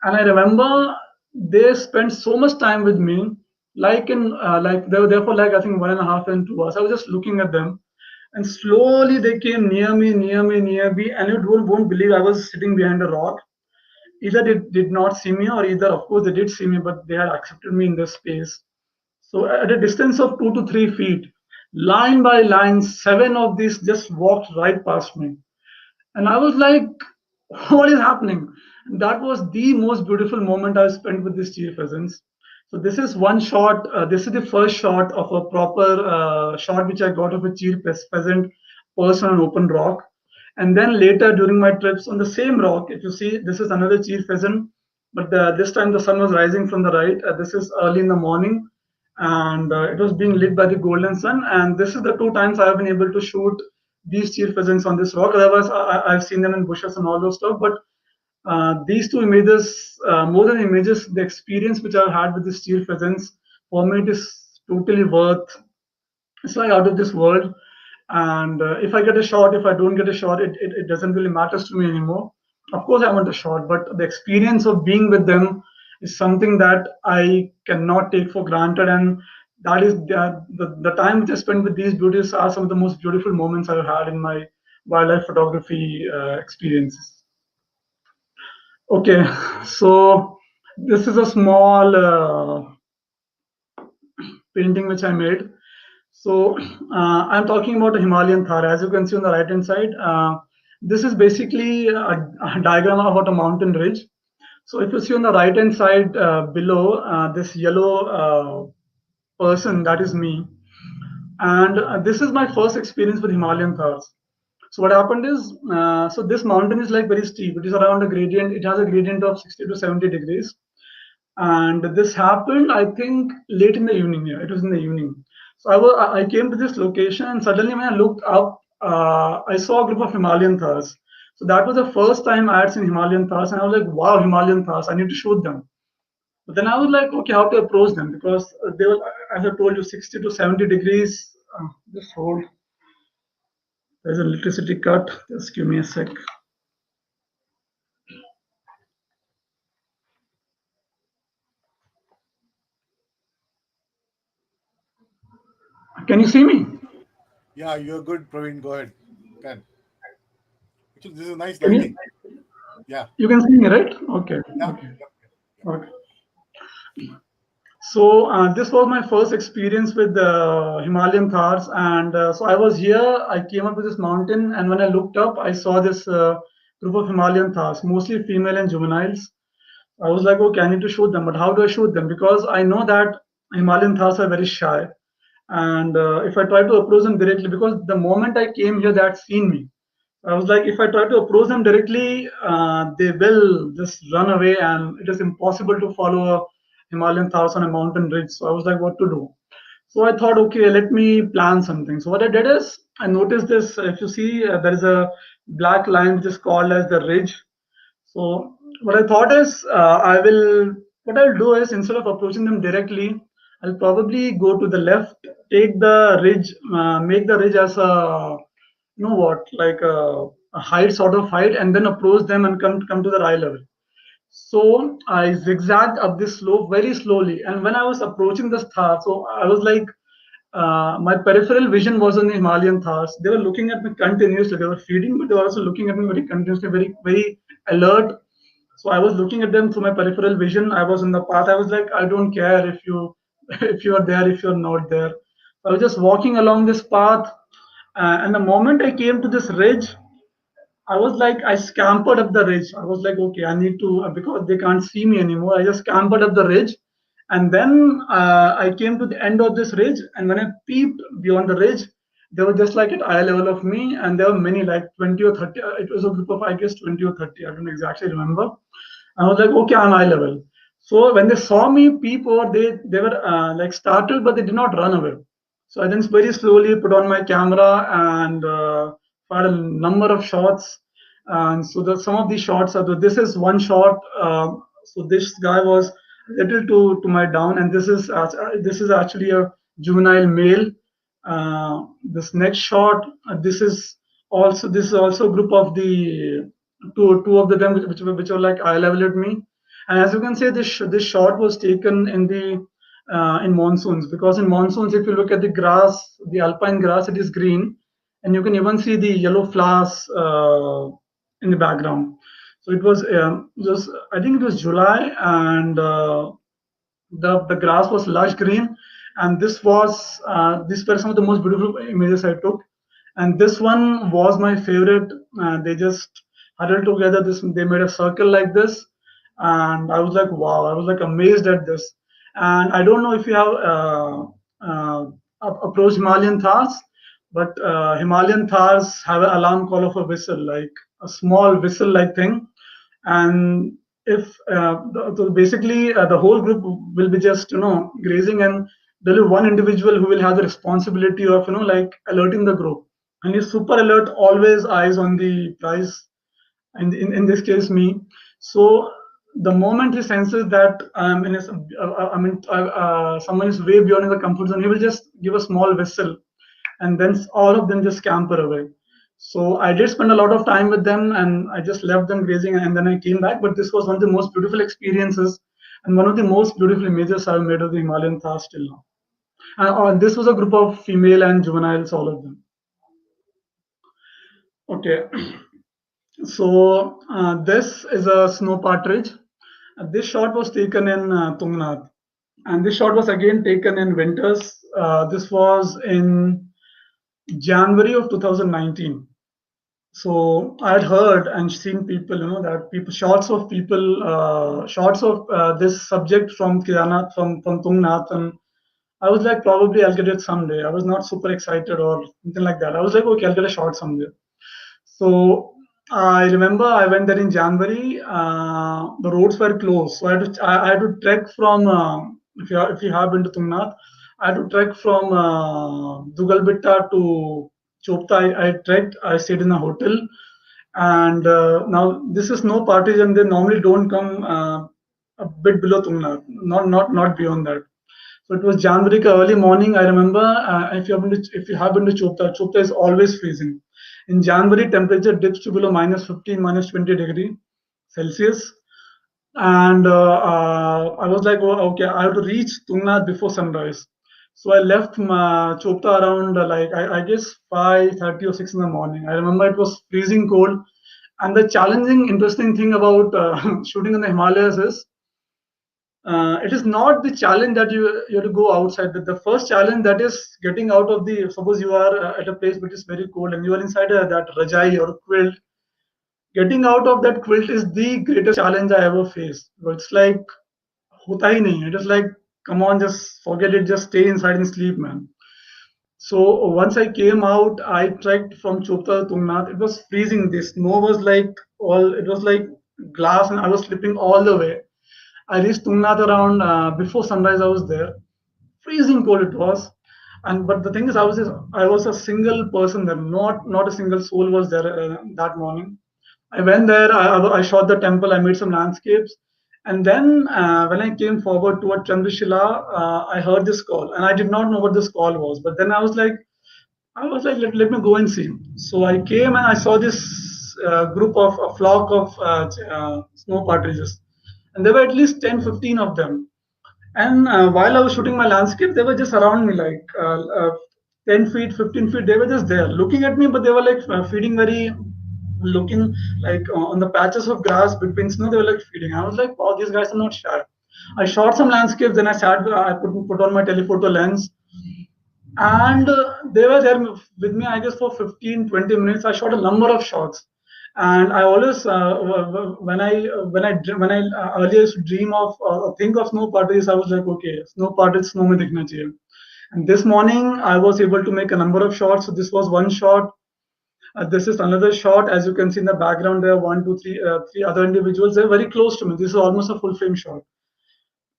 And I remember they spent so much time with me, like in like they were there for like I think 1.5 and 2 hours. I was just looking at them, and slowly they came near me, near me, near me, and you won't believe I was sitting behind a rock. Either they did not see me, or either of course they did see me, but they had accepted me in this space. So at a distance of 2 to 3 feet, line by line, 7 of these just walked right past me. And I was like, what is happening? That was the most beautiful moment I spent with these cheer pheasants. So this is one shot. This is the first shot of a proper shot which I got of a pheasant perched on an open rock. And then later during my trips on the same rock, if you see, this is another cheer pheasant, but this time the sun was rising from the right. This is early in the morning, and it was being lit by the golden sun. And this is the 2 times I have been able to shoot these cheer pheasants on this rock. Otherwise, I've seen them in bushes and all those stuff. But these two images, more than images, the experience which I've had with these cheer pheasants, for me, it is totally worth. It's like out of this world. And if I get a shot, if I don't get a shot, it doesn't really matters to me anymore. Of course, I want a shot, but the experience of being with them is something that I cannot take for granted. And that is the time which I spent with these beauties are some of the most beautiful moments I've had in my wildlife photography experiences. Okay, so this is a small painting which I made. So I'm talking about a Himalayan Thar. As you can see on the right hand side, this is basically a diagram about a mountain ridge. So if you see on the right hand side below this yellow person, that is me. And this is my first experience with Himalayan Thars. So what happened is, so this mountain is like very steep. It is around a gradient. It has a gradient of 60 to 70 degrees. And this happened, I think, late in the evening. Yeah, it was in the evening. So I came to this location, and suddenly when I looked up, I saw a group of Himalayan Thars. So that was the first time I had seen Himalayan Thars, and I was like, wow, Himalayan Thars, I need to shoot them. But then I was like, okay, how to approach them? Because they were, as I told you, 60 to 70 degrees. Just hold. There's an electricity cut. Just give me a sec. Can you see me? Yeah, you're good, Praveen. Go ahead. Can. Actually, this is nice Can you? lighting. Yeah. You can see me, right? Okay. Yeah. Okay. Yep. Okay. So this was my first experience with the Himalayan Thars, and so I was here. I came up with this mountain, and when I looked up, I saw this group of Himalayan Thars, mostly female and juveniles. I was like, okay, I need to shoot them, but how do I shoot them? Because I know that Himalayan Thars are very shy, and if I try to approach them directly, because the moment I came here, they had seen me. I was like, if I try to approach them directly, they will just run away, and it is impossible to follow a Himalayan Thars on a mountain ridge. So I was like, what to do? So I thought, okay, let me plan something. So what I did is, I noticed this. If you see, there is a black line which is called as the ridge. So what I thought is, what I'll do is instead of approaching them directly, I'll probably go to the left, take the ridge, make the ridge as a, you know what, like a height sort of height, and then approach them and come to the eye level. So I zigzagged up this slope very slowly, and when I was approaching the star, so I was like, my peripheral vision was on the Himalayan Thars. They were looking at me continuously. They were feeding, but they were also looking at me very continuously, very alert. So I was looking at them through my peripheral vision. I was in the path. I was like, I don't care if you if you are there, if you're not there. I was just walking along this path, and the moment I came to this ridge, I was like, I scampered up the ridge. I was like, okay, I need to, because they can't see me anymore. I just scampered up the ridge. And then I came to the end of this ridge. And when I peeped beyond the ridge, they were just like at eye level of me. And there were many, like 20 or 30. It was a group of, I guess, 20 or 30. I don't exactly remember. I was like, okay, I'm eye level. So when they saw me peep over, they were like startled, but they did not run away. So I then very slowly put on my camera and fired a number of shots. And so some of these shots are this is one shot. So this guy was little to my down, and this is actually a juvenile male. This next shot, this is also a group of the two of them which were like eye level at me. And as you can see, this shot was taken in monsoons, because in monsoons, if you look at the grass, the alpine grass, it is green, and you can even see the yellow flowers in the background. So it was just, I think it was July, and the grass was lush green, and these were some of the most beautiful images I took. And this one was my favorite. They just huddled together. They made a circle like this, and I was like, wow! I was like amazed at this. And I don't know if you have approached Himalayan Thars, but Himalayan Thars have an alarm call of a whistle, like a small whistle-like thing. And if so basically the whole group will be just grazing, and there will be one individual who will have the responsibility of like alerting the group, and he's super alert, always eyes on the prize, and in this case me. So the moment he senses that someone is way beyond the comfort zone, he will just give a small whistle, and then all of them just scamper away. So I did spend a lot of time with them, and I just left them grazing, and then I came back. But this was one of the most beautiful experiences, and one of the most beautiful images I've made of the Himalayan Thars till now. And this was a group of female and juveniles, all of them. Okay, so this is a snow partridge. This shot was taken in Tungnath, and this shot was again taken in winters. This was in January of 2019. So I had heard and seen people, that people, shots of this subject from Kedarnath, from Tungnath, and I was like, probably I'll get it someday. I was not super excited or something like that. I was like, okay, I'll get a shot someday. So I remember I went there in January. The roads were closed, so I had to trek from if you have been to Tungnath, I had to trek from Dugalbitta to Chopta. I trekked. I stayed in a hotel, and now this is no parties, and they normally don't come a bit below Tungnath, not beyond that. So it was January early morning. I remember if you have been to Chopta, Chopta is always freezing. In January, temperature dips to below minus 15, minus 20 degree Celsius. And I was like, oh, okay, I have to reach Tungnath before sunrise. So I left Chopta around I guess 5:30 or 6 in the morning. I remember it was freezing cold. And the challenging, interesting thing about shooting in the Himalayas is it is not the challenge that you have to go outside. The first challenge, that is getting out of the, suppose you are at a place which is very cold and you are inside that rajai or quilt. Getting out of that quilt is the greatest challenge I ever faced. But it's like hota hi nahi. It is like, come on, just forget it, just stay inside and sleep, man. So once I came out, I trekked from Chopta to Tungnath. It was freezing. The snow was like it was like glass, and I was slipping all the way. I reached Tungnath around before sunrise. I was there. Freezing cold it was, and but the thing is, I was a single person there. Not a single soul was there that morning. I went there. I shot the temple. I made some landscapes, and then when I came forward toward Chandrashila, I heard this call, and I did not know what this call was. But then I was like, let me go and see. So I came and I saw this group of a flock of snow partridges, and there were at least 10, 15 of them. And while I was shooting my landscape, they were just around me, like 10 feet, 15 feet. They were just there looking at me, but they were like feeding looking like on the patches of grass between snow. They were like feeding. I was like, wow, these guys are not shy. I shot some landscapes, then I put on my telephoto lens, and they were there with me, I guess, for 15-20 minutes. I shot a number of shots, and I always when I earlier used to dream of think of snow parties, I was like, okay, snow parties, snow mein dikhna chahiye. And this morning I was able to make a number of shots. So this was one shot. This is another shot. As you can see in the background, there are one, two, three other individuals. They're very close to me. This is almost a full frame shot.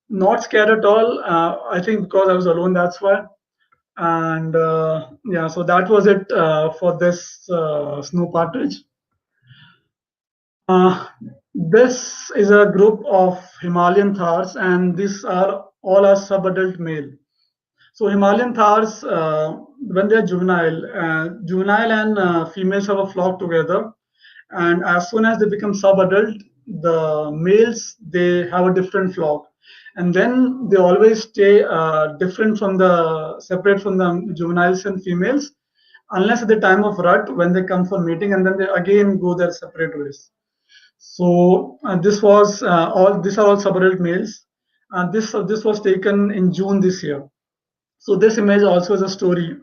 Not scared at all. I think because I was alone, that's why. And yeah, so that was it for this snow partridge. Uh, this is a group of Himalayan Thars, and these are all are sub-adult male. So Himalayan Thars, when they are juvenile and females have a flock together, and as soon as they become sub-adult, the males they have a different flock, and then they always stay different from the separate from the juveniles and females, unless at the time of rut when they come for mating, and then they again go their separate ways. So this was all. These are all sub-adult males. This was taken in June this year. So this image also is a story.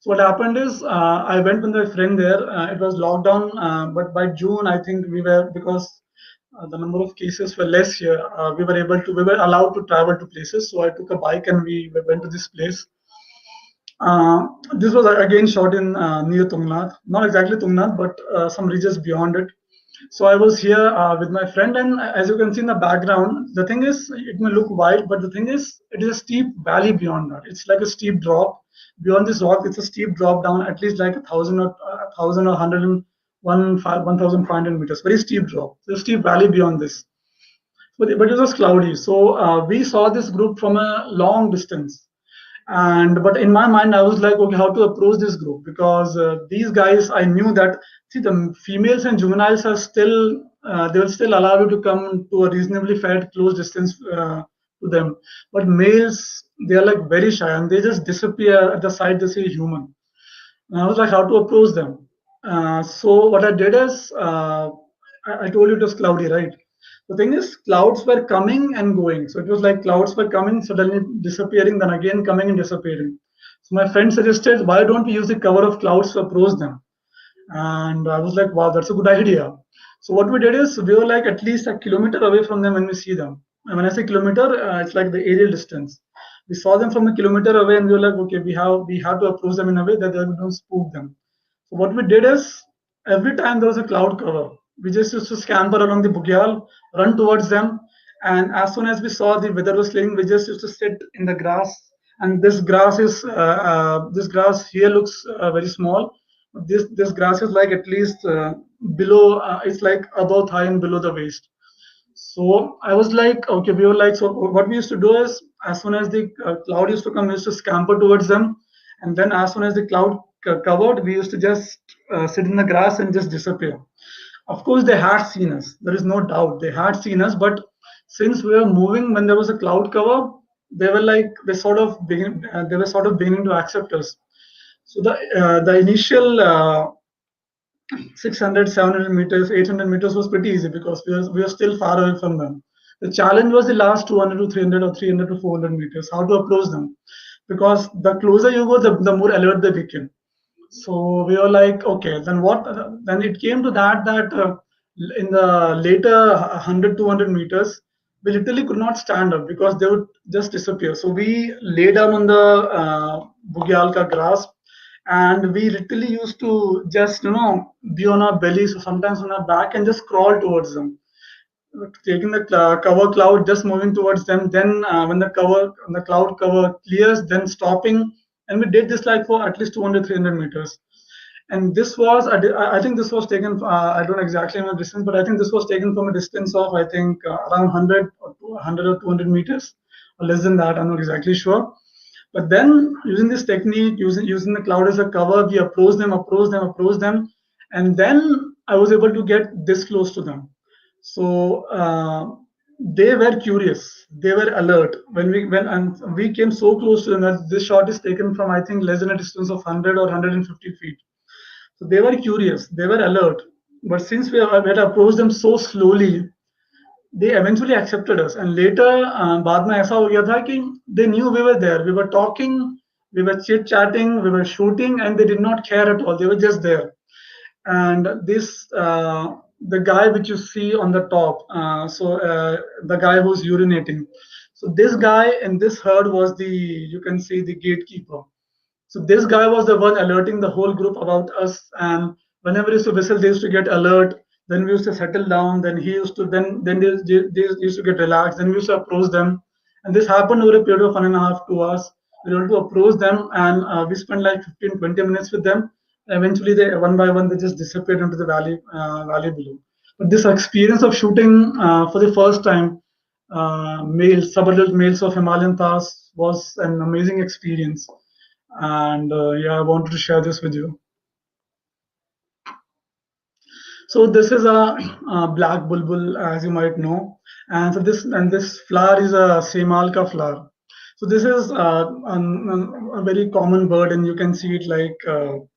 So what happened is I went with my friend there. It was lockdown, but by June I think we were because the number of cases were less here. We were allowed to travel to places. So I took a bike and we went to this place. This was again shot in near Tungnath, not exactly Tungnath, but some regions beyond it. So I was here with my friend, and as you can see in the background, the thing is, it may look wide, but the thing is, it is a steep valley beyond that. It's like a steep drop. Beyond this rock, it's a steep drop down, at least like a hundred and 1,500 meters. Very steep drop. It's a steep valley beyond this. But it was cloudy, so we saw this group from a long distance. And but in my mind, I was like, okay, how to approach this group, because these guys, I knew that, see, the females and juveniles are still they will still allow you to come to a reasonably fair close distance to them, but males, they are like very shy and they just disappear at the sight they see a human. And I was like, how to approach them. So what I did is I told you it was cloudy, right? The thing is, clouds were coming and going. So it was like clouds were coming, suddenly disappearing, then again coming and disappearing. So my friend suggested, why don't we use the cover of clouds to approach them? And I was like, wow, that's a good idea. So what we did is we were like at least a kilometer away from them when we see them. And when I say kilometer, it's like the aerial distance. We saw them from a kilometer away, and we were like, okay, we have to approach them in a way that they don't spook them. So what we did is every time there was a cloud cover, we just used to scamper along the Bugyal, run towards them, and as soon as we saw the weather was clearing, we just used to sit in the grass. And this grass here looks very small. This grass is like at least below. It's like above thigh and below the waist. So I was like, okay, we were like, so what we used to do is, as soon as the cloud used to come, we used to scamper towards them, and then as soon as the cloud covered, we used to just sit in the grass and just disappear. Of course, they had seen us. There is no doubt they had seen us, but since we were moving when there was a cloud cover, they were like they were sort of beginning to accept us. So the initial 600, 700 meters, 800 meters was pretty easy because we were still far away from them. The challenge was the last 200 to 300 or 300 to 400 meters, how to approach them. Because the closer you go, the more alert they became. So we were like, okay, then what? Then it came to that in the later 100, 200 meters, we literally could not stand up because they would just disappear. So we lay down on the Bugyalka grass, and we literally used to just be on our bellies or sometimes on our back and just crawl towards them, taking the cover cloud, just moving towards them. Then when the cloud cover clears, then stopping. And we did this like for at least 200, 300 meters. And this was, I think this was taken, I don't exactly know the distance, but I think this was taken from a distance of, I think, around 100 or 100 or 200 meters, or less than that. I'm not exactly sure. But then using this technique, using the cloud as a cover, we approach them, and then I was able to get this close to them. So they were curious, they were alert when we came so close to them that this shot is taken from, I think, less than a distance of 100 or 150 feet. So they were curious, they were alert. But since we had approached them so slowly, they eventually accepted us. And later बाद में ऐसा हो गया था कि they knew we were there, we were talking, we were chit chatting, we were shooting, and they did not care at all, they were just there. And this the guy which you see on the top, the guy who's urinating, so this guy in this herd was the, you can see, the gatekeeper. So this guy was the one alerting the whole group about us. And whenever we used to whistle, they used to get alert. Then we used to settle down. Then he used to they used to get relaxed. Then we used to approach them. And this happened over a period of 1.5 2 hours. We were able to approach them, and we spent like 15 20 minutes with them. Eventually, they one by one they just disappeared into the valley below. But this experience of shooting for the first time, males, sub-adult males of Himalayan Thars, was an amazing experience. And yeah, I wanted to share this with you. So this is a black bulbul, as you might know, and this flower is a semalka flower. So this is a very common bird, and you can see it like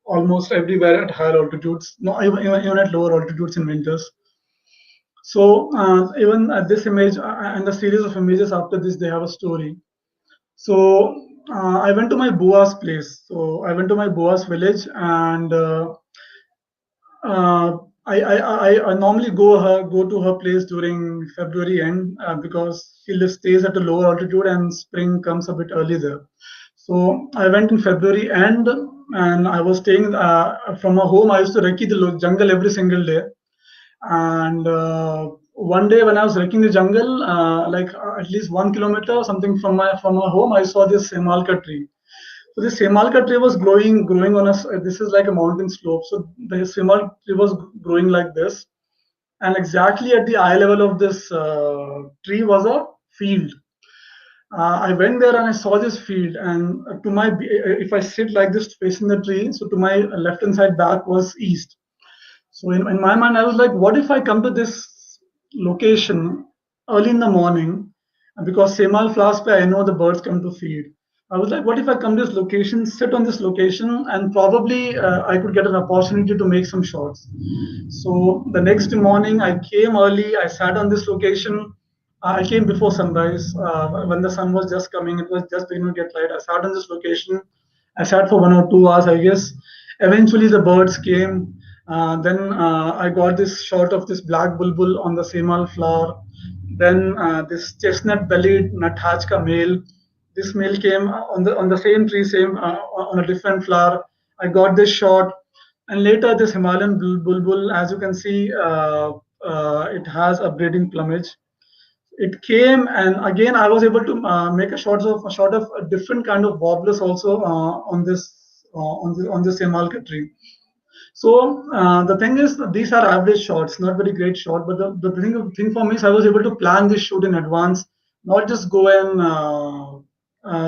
almost everywhere at higher altitudes, no, even at lower altitudes in winters. So even this image and the series of images after this, they have a story. So I went to my Bua's place. So I went to my Bua's village, and uh, I normally go to her place during February end, because stays at a lower altitude and spring comes a bit early there. So I went in February end, and I was staying from her home. I used to recce the jungle every single day. And one day when I was wrecking the jungle, like at least 1 kilometer or something from my home, I saw this Semalka tree. So this Semalka tree was growing on us. This is like a mountain slope. So the Semal tree was growing like this, and exactly at the eye level of this tree was a field. I went there and I saw this field, and if I sit like this facing the tree, so to my left hand side back was east. So in my mind, I was like, what if I come to this location early in the morning? And because Semal Flowers Pe, I know the birds come to feed. I was like, what if I come to this location, sit on this location, and probably I could get an opportunity to make some shots. So the next morning, I came early. I sat on this location. I came before sunrise, when the sun was just coming. It was just beginning to get light. I sat on this location. I sat for 1 or 2 hours, I guess. Eventually, the birds came. Then I got this shot of this black bulbul on the semal flower. Then this chestnut-bellied Nathachka male. This male came on the same tree, same on a different flower. I got this shot, and later this Himalayan bulbul, as you can see, it has a breeding plumage. It came, and again I was able to make a shot of a different kind of warblers also on this Semalka tree. So the thing is, these are average shots, not very great shot. But the thing for me is I was able to plan this shoot in advance, not just go and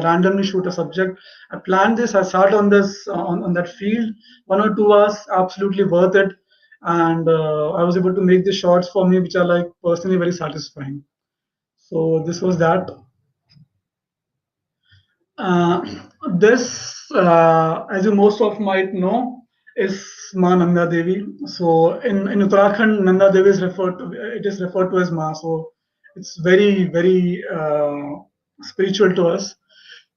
randomly shoot a subject. I planned this. I sat on this on that field 1 or 2 hours, absolutely worth it. And I was able to make the shots for me, which are like personally very satisfying. So this was that. Uh, as you most of might know, is Ma Nanda Devi. So in Uttarakhand, Nanda Devi is referred to as Ma. So it's very spiritual to us.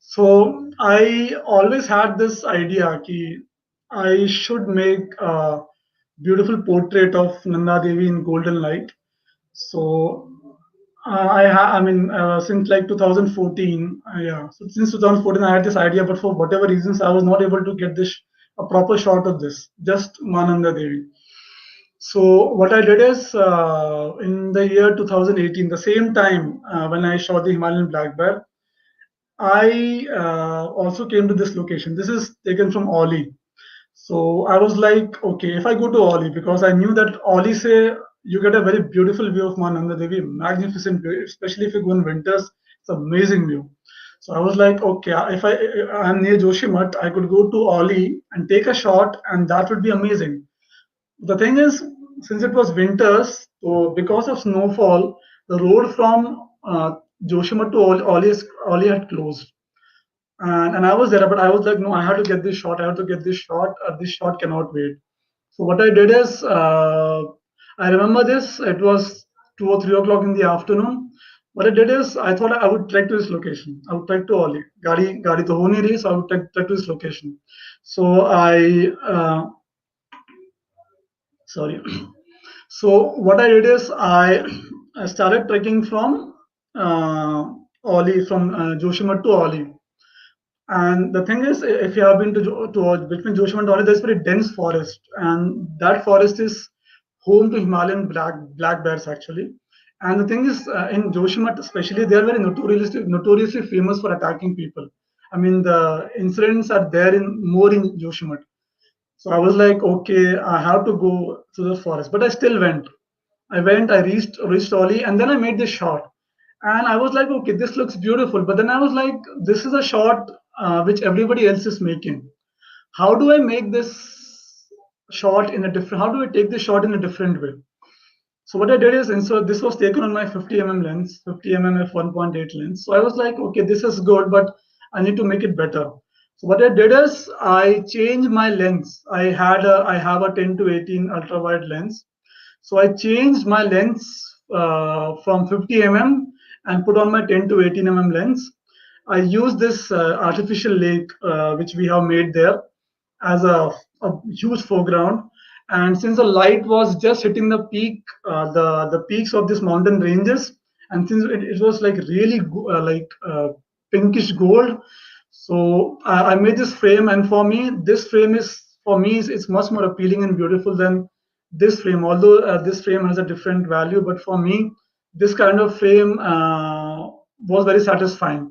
So I always had this idea that I should make a beautiful portrait of Nanda Devi in golden light. So I mean, since like 2014, yeah. So since 2014, I had this idea, but for whatever reasons, I was not able to get this a proper shot of this. Just Mananda Devi. So what I did is in the year 2018, the same time when I shot the Himalayan black bear, I also came to this location. This is taken from Oli. So I was like, okay, if I go to Oli, because I knew that Oli say you get a very beautiful view of Mananda Devi, magnificent view, especially if you go in winters, it's amazing view. So I was like, okay, if I'm near Joshimath, I could go to Oli and take a shot, and that would be amazing. The thing is, since it was winters, so because of snowfall, the road from Joshimath to Oli had closed. And I was there, but I was like, no, I have to get this shot. I have to get this shot. This shot cannot wait. So what I did is, I remember this. It was 2 or 3 o'clock in the afternoon. What I did is I thought I would trek to this location. I would trek to Oli. Gadi to ho nahi rahi, so I would trek to this location. So sorry. So what I did is I started trekking from Oli, from Joshimath to Oli. And the thing is, if you have been to between Joshimath and Oli, there's very dense forest, and that forest is home to Himalayan black bears actually. And the thing is, in Joshimath especially, they are very notoriously famous for attacking people. I mean, the incidents are there in more in Joshimath. So I was like, okay, I have to go to the forest, but I still went. I reached Oli, and then I made this shot. And I was like, okay, this looks beautiful. But then I was like, this is a shot which everybody else is making. How do I make this shot in a different? How do I take this shot in a different way? So what I did is, and so this was taken on my 50 lens, 50 f1.8 lens. So I was like, okay, this is good, but I need to make it better. So what I did is I changed my lens. I have a 10 to 18 ultra wide lens. So I changed my lens from 50 and put on my 10 to 18 lens. I used this artificial lake which we have made there as a huge foreground. And since the light was just hitting the the peaks of these mountain ranges, and since it was like really pinkish gold, so I made this frame. And for me, this frame is for me it's much more appealing and beautiful than this frame. Although this frame has a different value, but for me, this kind of frame was very satisfying.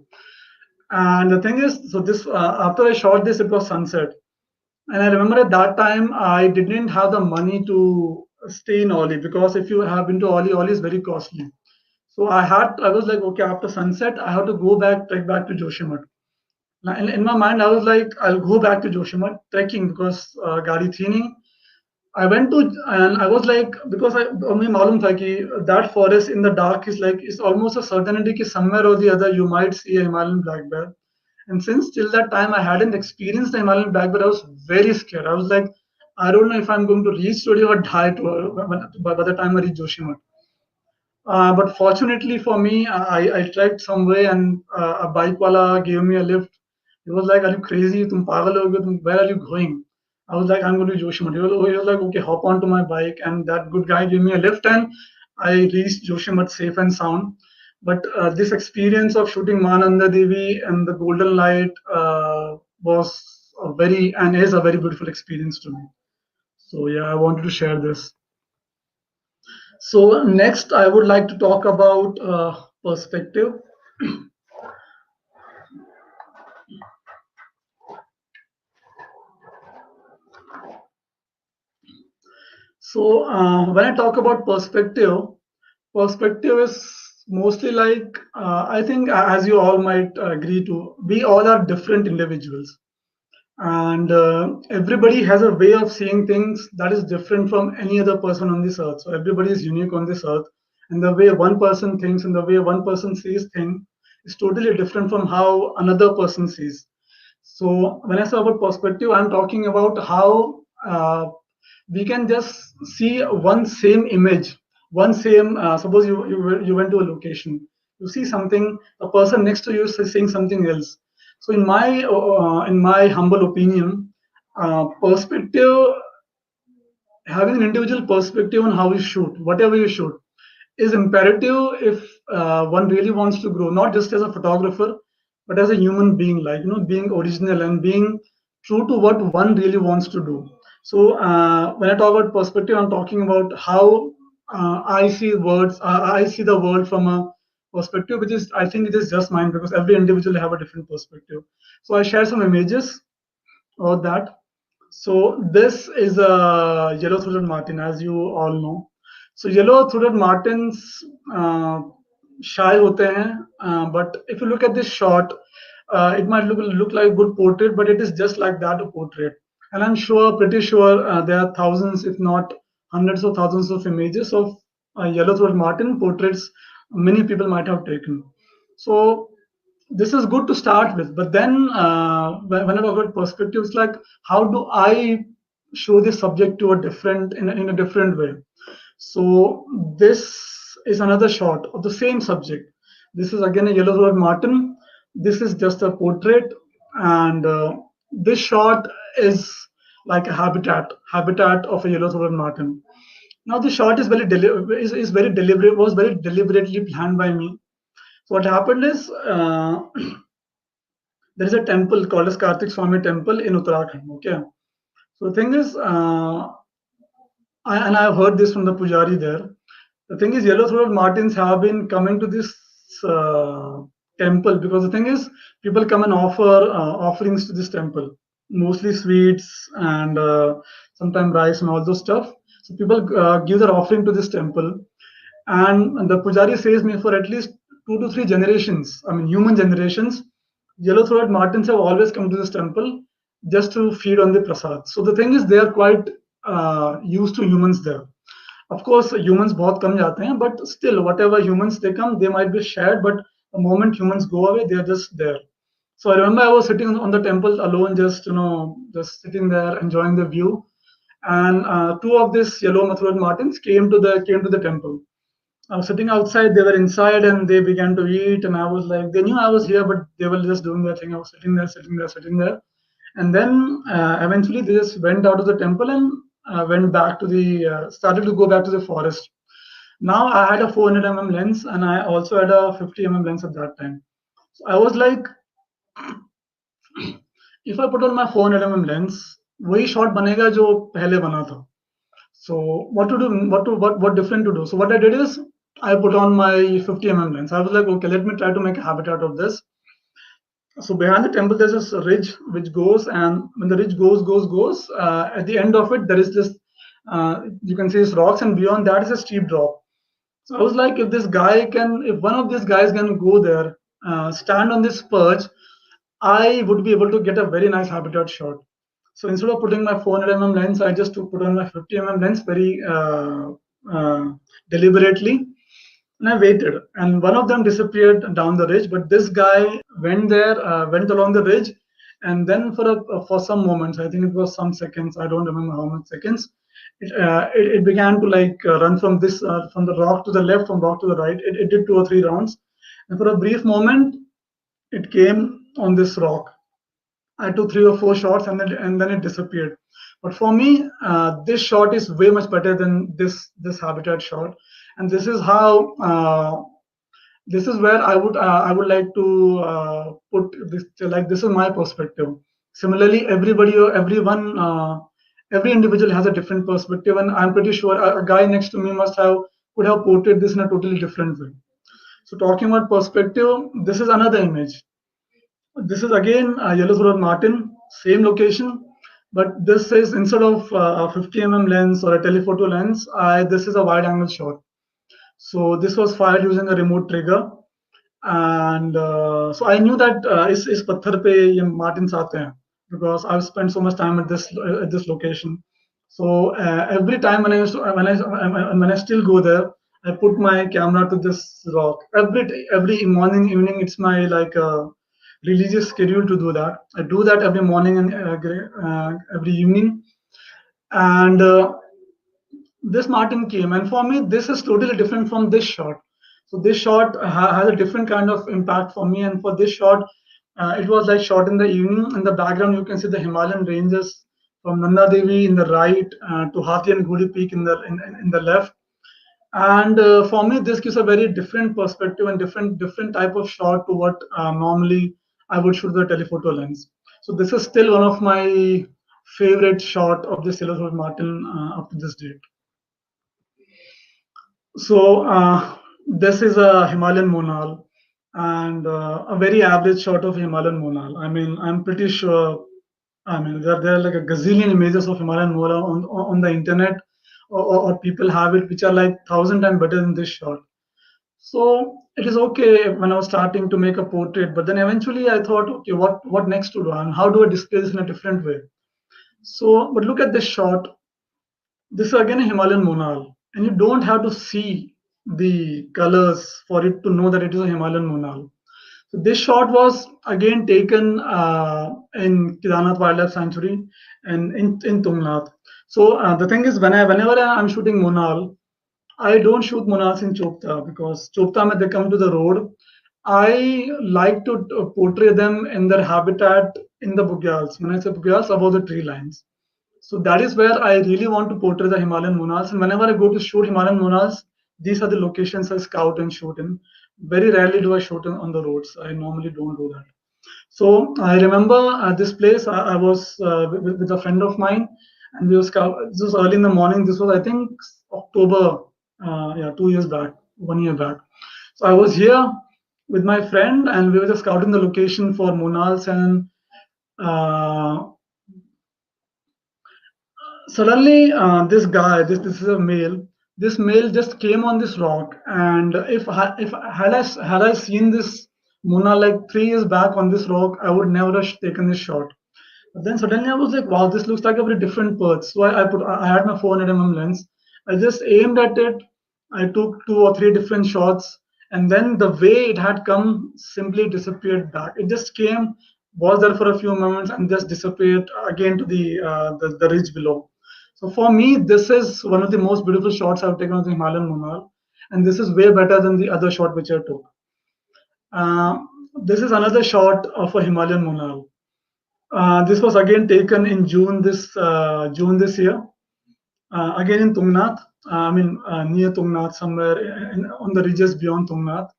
And the thing is, so this after I shot this, it was sunset. And I remember at that time, I didn't have the money to stay in Oli, because if you have been to Oli, Oli is very costly. So I was like, okay, after sunset, I have to trek back to Joshimath. Now, in my mind, I was like, I'll go back to Joshimath trekking because Gadi thi nahi. I went to, and I was like, because हमें मालूम था कि that forest in the dark is like, it's almost a certainty कि somewhere or the other you might see a Himalayan black bear. And since till that time I hadn't experienced the Himalayan black bear, I was very scared. I was like, I don't know if I'm going to reach today or die by the time I reach Joshimath. But fortunately for me, I trekked some way, and a bike wala gave me a lift. He was like, "Are you crazy? Tum pagal ho gaye? Where are you going?" I was like, "I'm going to Joshimath." He was like, "Okay, hop onto my bike." And that good guy gave me a lift, and I reached Joshimath safe and sound. But this experience of shooting Mananda Devi and the golden light was a very and is a very beautiful experience to me. So yeah, I wanted to share this. So next, I would like to talk about perspective. So when I talk about perspective, perspective is mostly like I think, as you all might agree to, we all are different individuals, and everybody has a way of seeing things that is different from any other person on this earth. So everybody is unique on this earth, and the way one person thinks and the way one person sees things is totally different from how another person sees. So when I say about perspective, I'm talking about how we can just see one same image, one same. Suppose you went to a location, you see something, a person next to you is seeing something else. So in my humble opinion, perspective, having an individual perspective on how you shoot, whatever you shoot, is imperative if one really wants to grow, not just as a photographer, but as a human being, like, being original and being true to what one really wants to do. So when I talk about perspective, I'm talking about how I see the world from a perspective which is, I think it is just mine, because every individual have a different perspective. So I share some images of that. So this is a yellow-throated martin, as you all know. So yellow-throated martins uh, shy होते हैं, but if you look at this shot, it might look like a good portrait, but it is just like that, a portrait. And I'm sure, pretty sure, there are thousands, if not hundreds of thousands of images of yellow-throated martin portraits many people might have taken. So this is good to start with, but then when I talk about perspectives, like, how do I show this subject to a different in a different way? So this is another shot of the same subject. This is again a yellow-throated martin. This is just a portrait, and this shot is like a habitat of a yellow-throated martin. Now the shot is is very deliberate, was very deliberately planned by me. So what happened is there is a temple called as Kartik Swami Temple in Uttarakhand. Okay, so the thing is, and I've heard this from the pujari there. The thing is, yellow-throated martins have been coming to this uh, temple because the thing is, people come and offer offerings to this temple, mostly sweets and sometimes rice and all those stuff. So people give their offering to this temple, and the pujari says me for at least 2 to 3 generations, I mean human generations, yellow-throated martins have always come to this temple just to feed on the prasad. So the thing is, they are quite used to humans there. Of course, humans बहुत कम जाते हैं, but still, whatever humans they come, they might be shared. But the moment humans go away, they are just there. So I remember I was sitting on the temple alone, just just sitting there enjoying the view, and two of these yellow Mathura martins came to the temple. I was sitting outside, they were inside, and they began to eat. And I was like, they knew I was here, but they were just doing their thing. I was sitting there, sitting there, sitting there. And then eventually they just went out of the temple and went back to started to go back to the forest. Now I had a 400 lens and I also had a 50 lens at that time. So I was like, if I put on my 400 lens, वही shot बनेगा जो पहले बना था. So what to do? What different to do? So what I did is I put on my 50 lens. I was like, okay, let me try to make a habitat of this. So behind the temple, there's this ridge which goes, and when the ridge goes, at the end of it, there is this, you can see this rocks, and beyond that is a steep drop. So I was like, if one of these guys can go there, stand on this perch, I would be able to get a very nice habitat shot. So instead of putting my 400 lens, I just put on my 50 lens very deliberately, and I waited, and one of them disappeared down the ridge. But this guy went along the ridge, and then for some moments, I think it was some seconds, I don't remember how much seconds, it began to like run from from the rock to the left, from rock to the right. It did 2 or 3 rounds, and for a brief moment, it came on this rock. I took 3 or 4 shots, and then it disappeared. But for me, this shot is way much better than this habitat shot, and this is how this is where I would like to put this, like this is my perspective. Similarly, everybody or everyone every individual has a different perspective, and I'm pretty sure a guy next to me could have portrayed this in a totally different way. So talking about perspective, this is another image. This is again Yellow Martin, same location, but this is instead of a 50 lens or a telephoto lens, this is a wide angle shot. So this was fired using a remote trigger, and so I knew that is पत्थर पे ये martins आते हैं because I've spent so much time at this location. So every time when I still go there, I put my camera to this rock. Every morning, evening, it's my like religious schedule to do that. I do that every morning and every evening, and this Martin came, and for me, this is totally different from this shot. So this shot has a different kind of impact for me, and for this shot, it was like shot in the evening. In the background, you can see the Himalayan ranges from Nanda Devi in the right to Hathi and Gudi Peak in the left. And for me, this gives a very different perspective and different type of shot to what normally I would shoot with a telephoto lens. So this is still one of my favorite shot of the Silver Martin up to this date. So this is a Himalayan monal, and a very average shot of Himalayan monal. I mean, I'm pretty sure. I mean, there are like a gazillion images of Himalayan monal on the internet, or people have it, which are like 1,000 times better than this shot. So it is okay when I was starting to make a portrait, but then eventually I thought, okay, what next to do, and how do I display this in a different way? So, but look at this shot. This is again a Himalayan monal, and you don't have to see the colors for it to know that it is a Himalayan monal. So this shot was again taken in Kedarnath Wildlife Sanctuary and in Tungnath. So the thing is, whenever I'm shooting monal, I don't shoot monarchs in Chopta because Chopta, when they come to the road, I like to portray them in their habitat in the bugyals. When I say bugyals, above the tree lines. So that is where I really want to portray the Himalayan monarchs. And whenever I go to shoot Himalayan monarchs, these are the locations I scout and shoot in. Very rarely do I shoot on the roads. I normally don't do that. So I remember at this place, I was with a friend of mine, and we were scout. This was early in the morning. This was, I think, October, yeah, 2 years back, 1 year back. So I was here with my friend, and we were just scouting the location for monals. And uh, suddenly, this is a male. This male just came on this rock, and if had I seen this Mona like 3 years back on this rock, I would never have taken this shot. But then suddenly I was like, wow, this looks like a very different perch. So I had my 400 lens. I just aimed at it. I took two or three different shots, and then the way it had come simply disappeared back. It just came, was there for a few moments, and just disappeared again to the ridge below. So for me, this is one of the most beautiful shots I've taken of the Himalayan monarch, and this is way better than the other shot which I took. Uh, this is another shot of a Himalayan monarch. This was again taken in June this year. Again in Tungnath. Near Tungnath, somewhere on the ridges beyond Tungnath.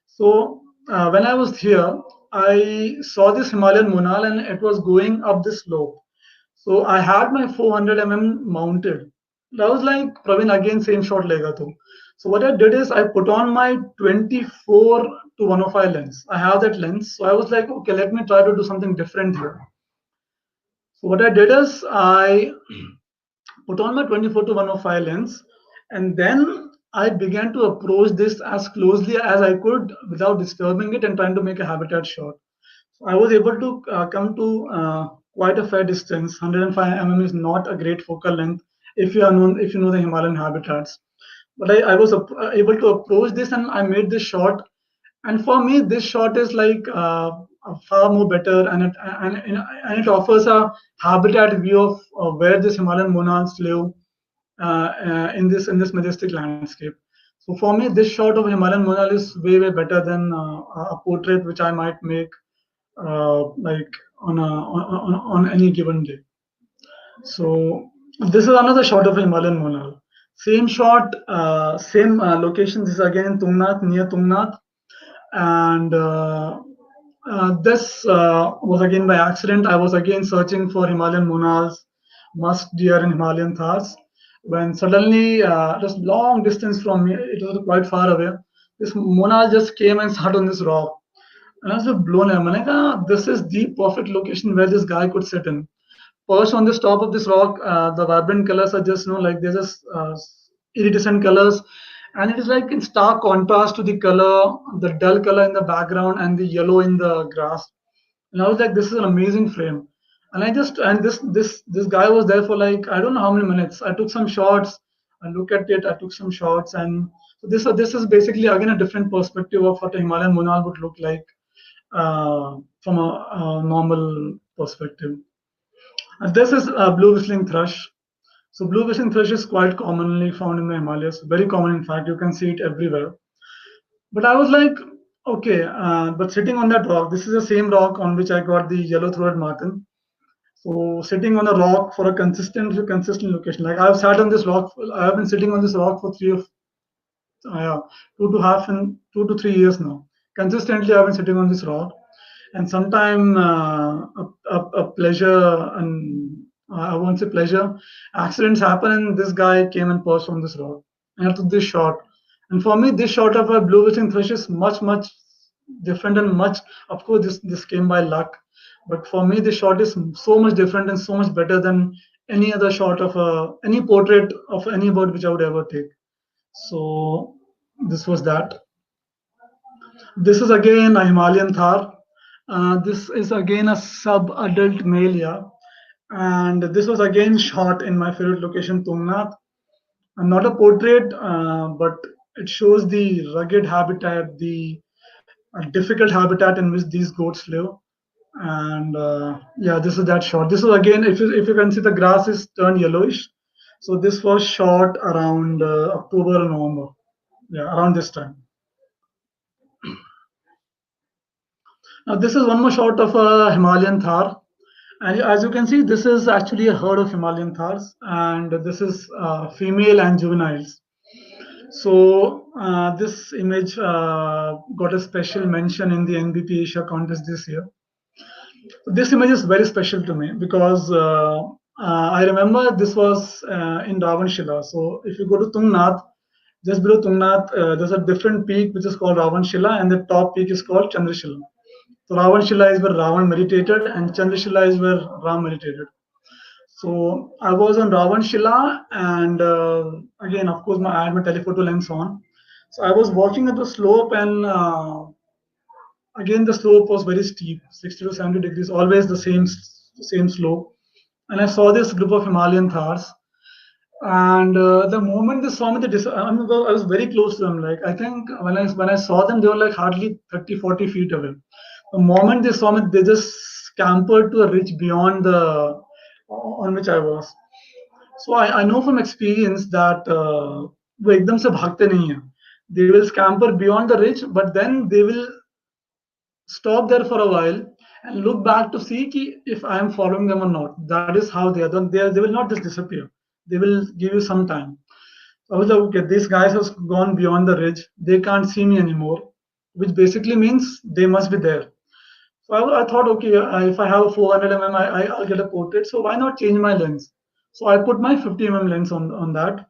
So when I was here, I saw this Himalayan monal and it was going up this slope. So I had my 400 mounted. I was like, Praveen, again same shot lega tu. So what I did is I put on my 24 to 105 lens. I have that lens. So I was like, okay, let me try to do something different here. So what I did is I put on my 24 to 105 lens, and then I began to approach this as closely as I could without disturbing it and trying to make a habitat shot. So I was able to come to quite a fair distance. 105 is not a great focal length if you know the Himalayan habitats. But I was able to approach this and I made this shot. And for me, this shot is like far more better, and it offers a habitat view of where this Himalayan monarchs live in this majestic landscape. So for me, this shot of Himalayan monarch is way better than a portrait which I might make like on any given day. So this is another shot of Himalayan monarch. Same shot, same location. This is again in Tungnath, near Tungnath, and this was again by accident. I was again searching for Himalayan monals, musk deer, and Himalayan thars. When suddenly, just long distance from me, it was quite far away. This monal just came and sat on this rock, and I was just blown away. I'm like, this is the perfect location where this guy could sit in. Perched on this top of this rock, the vibrant colors are just like they're just iridescent colors, and it is like in stark contrast to the color, the dull color in the background and the yellow in the grass. And I was like, this is an amazing frame. And this guy was there for like I don't know how many minutes. I took some shots. I look at it. I took some shots, and so this is basically again a different perspective of what a Himalayan monal would look like from a normal perspective. This is a blue whistling thrush. So blue whistling thrush is quite commonly found in the Himalayas. Very common, in fact, you can see it everywhere. But I was like, okay, but sitting on that rock, this is the same rock on which I got the yellow-throated martin. So sitting on a rock for a consistent location. Like I've sat on this rock, I have been sitting on this rock for 2 to 3 years now. Consistently, I've been sitting on this rock, and sometime a pleasure and I won't say pleasure. Accidents happen, and this guy came and perched on this rock, and I took this shot. And for me, this shot of a blue wishing thrush is much different and much. Of course, this came by luck, but for me, this shot is so much different and so much better than any other shot of any portrait of any bird which I would ever take. So this was that. This is again a Himalayan Thar. This is again a sub-adult male, yeah. And this was again shot in my favorite location, Tungnath. Not a portrait, but it shows the rugged habitat, the difficult habitat in which these goats live. And yeah, this is that shot. This is again, if you can see, the grass is turned yellowish. So this was shot around October or November. Yeah, around this time. Now this is one more shot of a Himalayan Thar. And as you can see, this is actually a herd of Himalayan Thars, and this is female and juveniles. So this image got a special mention in the NBP Asia contest this year. This image is very special to me because I remember this was in Ravanshila. So if you go to Tungnath, just below Tungnath, there's a different peak which is called Ravanshila, and the top peak is called Chandrashila. So Ravanshila is where Ravan meditated, and Chandrashila is where Ram meditated. So I was on Ravanshila, and again, of course, I had my telephoto lens on. So I was walking at the slope, and again, the slope was very steep, 60 to 70 degrees, always the same slope. And I saw this group of Himalayan Thars, and the moment they saw me, I was very close to them. Like I think when I saw them, they were like hardly 30, 40 feet away. The moment they saw me, they just scampered to a ridge beyond the on which I was. So I know from experience that वो एकदम से भागते नहीं हैं. They will scamper beyond the ridge, but then they will stop there for a while and look back to see if I am following them or not. That is how they are. They will not just disappear. They will give you some time. So I was like, okay, these guys have gone beyond the ridge. They can't see me anymore, which basically means they must be there. So I thought, okay, if I have a 400 mm, I'll get a portrait. So why not change my lens? So I put my 50 lens on that,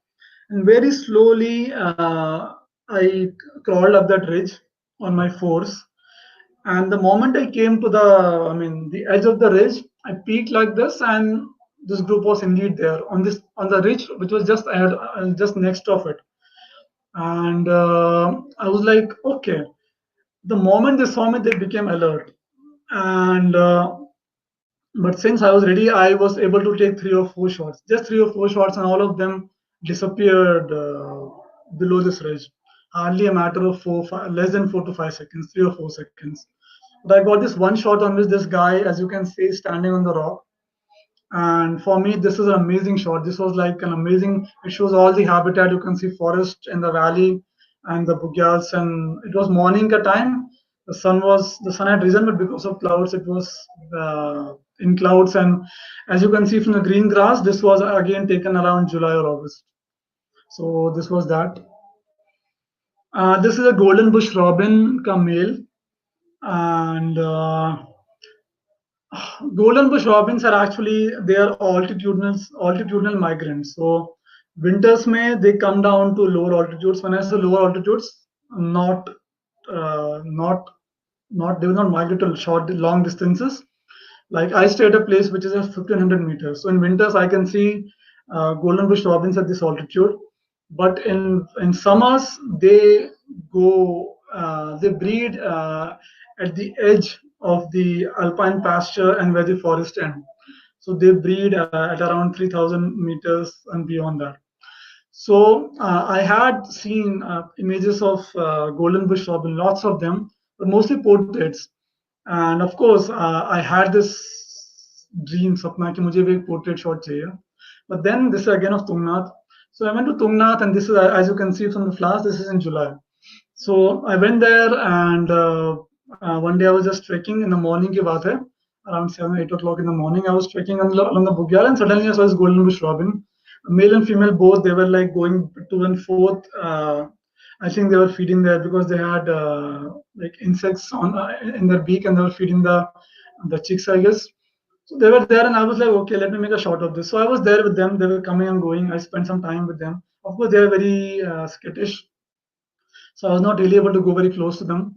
and very slowly I crawled up that ridge on my force. And the moment I came to the edge of the ridge, I peaked like this, and this group was indeed there on the ridge, which was just ahead, just next of it. And I was like, okay. The moment they saw me, they became alert. And but since I was ready, I was able to take 3 or 4 shots, just 3 or 4 shots, and all of them disappeared below this ridge. Hardly a matter of less than 4 to 5 seconds, 3 or 4 seconds. But I got this one shot on which this guy, as you can see, is standing on the rock. And for me, this is an amazing shot. This was like an amazing. It shows all the habitat. You can see forest in the valley and the bugyals. And it was morning at time. The sun had risen, but because of clouds, it was in clouds. And as you can see from the green grass, this was again taken around July or August. So this was that. This is a golden bush robin ka male, and golden bush robins are actually they are altitudinal migrants. So winters may they come down to lower altitudes. When I say lower altitudes, not not they will not migrate to long distances. Like I stay at a place which is at 1500 meters. So in winters I can see golden bush robins at this altitude, but in summers they they breed at the edge of the alpine pasture and where the forest end. So they breed at around 3000 meters and beyond that. So I had seen images of golden bush robin, lots of them, but mostly portraits. And of course, I had this dream, sapna, कि मुझे भी एक portrait shot चाहिए. But then this is again of Tungnath. So I went to Tungnath, and this is, as you can see from the flowers, this is in July. So I went there, and one day I was just trekking in the morning. की बात है, around 7, 8 o'clock in the morning. I was trekking along the Bugyal, and suddenly I saw this golden bush robin, male and female both. They were like going to and forth. I think they were feeding there because they had like insects on in their beak, and they were feeding the chicks, I guess. So they were there, and I was like, okay, let me make a shot of this. So I was there with them. They were coming and going. I spent some time with them. Of course, they are very skittish, so I was not really able to go very close to them.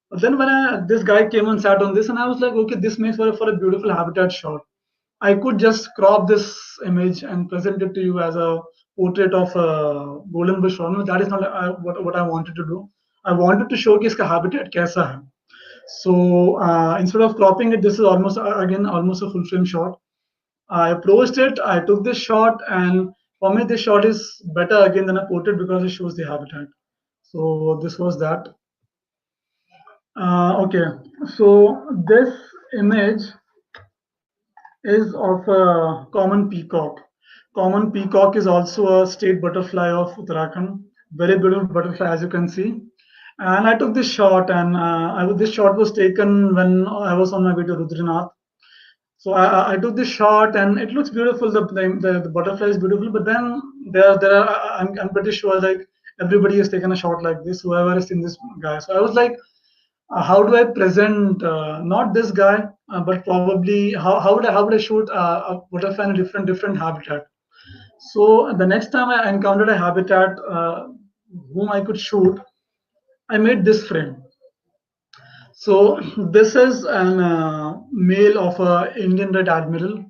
But then when this guy came and sat on this, and I was like, okay, this makes for a beautiful habitat shot. I could just crop this image and present it to you as a portrait of a golden bush robin. That is not what I wanted to do. I wanted to showcase the habitat kaisa hai. So instead of cropping it, this is almost again almost a full frame shot. I approached it, I took this shot, and for me, this shot is better again than a portrait because it shows the habitat. So this was that. Okay, so this image is of a common peacock. Common peacock is also a state butterfly of Uttarakhand. Very beautiful butterfly, as you can see. And I took this shot, and this shot was taken when I was on my way to Rudranath. So I took this shot, and it looks beautiful. The butterfly is beautiful, but then there are, I'm pretty sure like everybody has taken a shot like this. Whoever has seen this guy. So I was like, how do I present not this guy, but probably how would I shoot a butterfly in a different habitat? So the next time I encountered a habitat whom I could shoot, I made this frame. So this is an male of a Indian Red Admiral,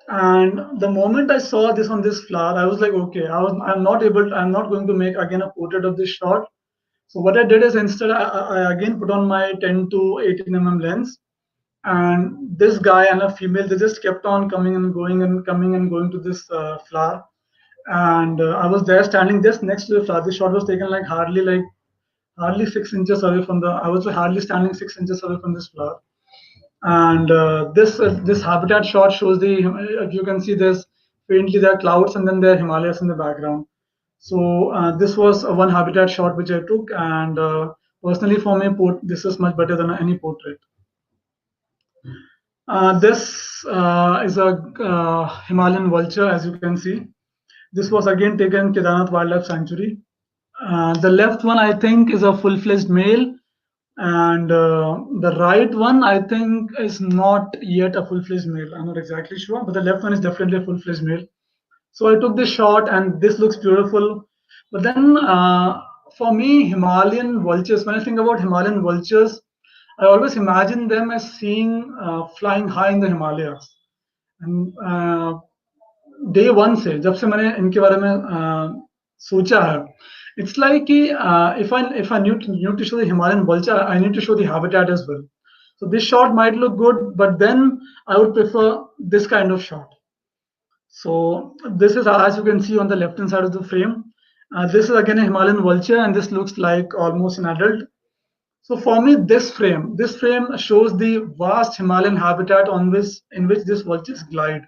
and the moment I saw this on this flower, I was like, okay, I'm not going to make again a portrait of this shot. So what I did is instead I again put on my 10 to 18 lens, and this guy and a female they just kept on coming and going and coming and going to this flower, and I was there standing just next to the flower. This shot was taken like hardly 6 inches away from the. I was hardly standing 6 inches away from this flower, and this habitat shot shows the. If you can see, there's faintly there are clouds and then there are Himalayas in the background. So this was one habitat shot which I took, and personally for me, this is much better than any portrait. This is a Himalayan vulture, as you can see. This was again taken in Kedarnath Wildlife Sanctuary. The left one, I think, is a full-fledged male, and the right one, I think, is not yet a full-fledged male. I'm not exactly sure, but the left one is definitely a full-fledged male. So I took this shot, and this looks beautiful. But then, for me, Himalayan vultures. When I think about Himalayan vultures, I always imagine them as seeing flying high in the Himalayas. And day one से जब से मैंने इनके बारे में सोचा है it's like if I knew to show the Himalayan vulture, I need to show the habitat as well. So this shot might look good, but then I would prefer this kind of shot. So this is, as you can see on the left hand side of the frame, this is again a Himalayan vulture, and this looks like almost an adult. So for me, this frame shows the vast Himalayan habitat in which these vultures glide.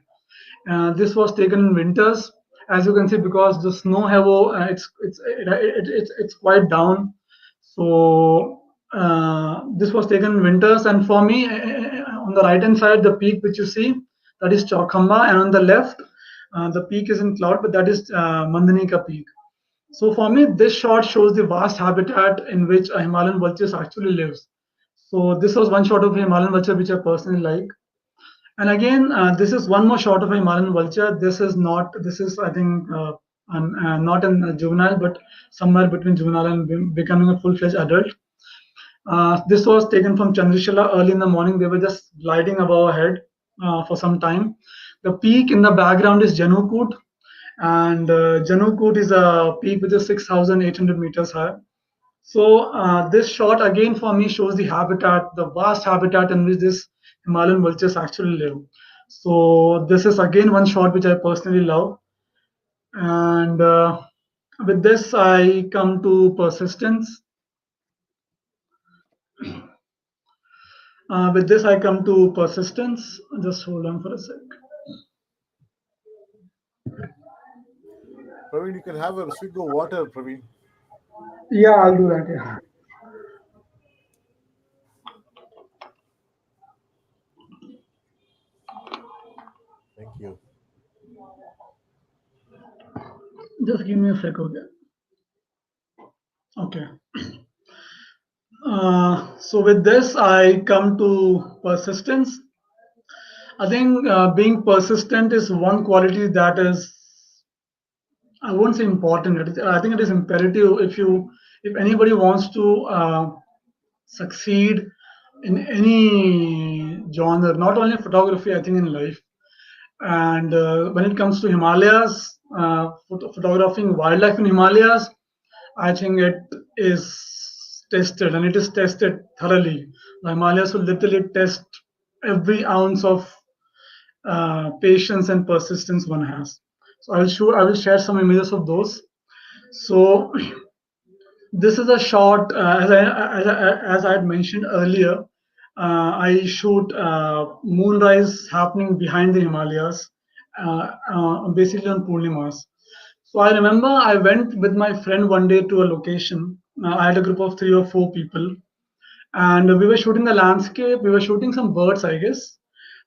This was taken in winters, as you can see, because the snow have it's quite down. So this was taken in winters, and for me, on the right hand side, the peak which you see, that is Chaukhamba, and on the left, the peak is in cloud, but that is Mandanika peak. So for me, this shot shows the vast habitat in which a Himalayan vulture actually lives. So this was one shot of a Himalayan vulture which I personally like. And again, this is one more shot of a Himalayan vulture. This is not. This is, I think, not in a juvenile, but somewhere between juvenile and becoming a full-fledged adult. This was taken from Chandrashila early in the morning. They were just gliding above our head for some time. The peak in the background is Janukut, and Janukut is a peak which is 6,800 meters high. So this shot again for me shows the habitat, the vast habitat in which this Himalayan vultures actually live. So this is again one shot which I personally love. And with this, I come to persistence. With this, I come to persistence. Just hold on for a sec. Praveen, you can have a swig of water, Praveen. Yeah, I'll do that. Yeah. Thank you. Just give me a sec, okay? Okay. So with this, I come to persistence. I think being persistent is one quality that is, I won't say important. I think it is imperative if anybody wants to succeed in any genre, not only photography, I think in life. And when it comes to Himalayas, photographing wildlife in Himalayas, I think it is tested, and it is tested thoroughly. The Himalayas will literally test every ounce of patience and persistence one has. So I will share some images of those. So this is a shot, as I had mentioned earlier. I shoot moonrise happening behind the Himalayas, basically on Purnimas. So I remember I went with my friend one day to a location. I had a group of 3 or 4 people, and we were shooting the landscape. We were shooting some birds, I guess.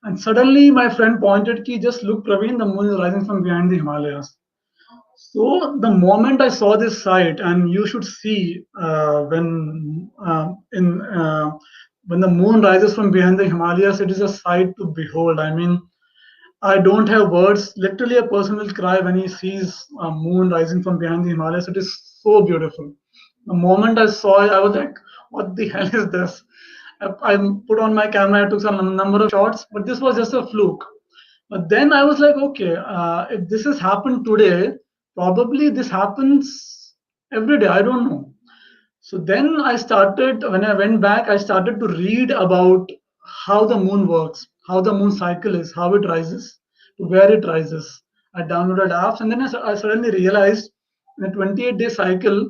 And suddenly my friend pointed, "Ki just look, Praveen, the moon is rising from behind the Himalayas." So the moment I saw this sight, and you should see when the moon rises from behind the Himalayas, it is a sight to behold. I mean, I don't have words. Literally, a person will cry when he sees a moon rising from behind the Himalayas. It is so beautiful. The moment I saw it, I was like, "What the hell is this?" I put on my camera. I took some number of shots, but this was just a fluke. But then I was like, okay, if this has happened today, probably this happens every day. I don't know. So then I started, when I went back, I started to read about how the moon works, how the moon cycle is, how it rises, to where it rises. I downloaded apps, and then I suddenly realized in a 28-day cycle,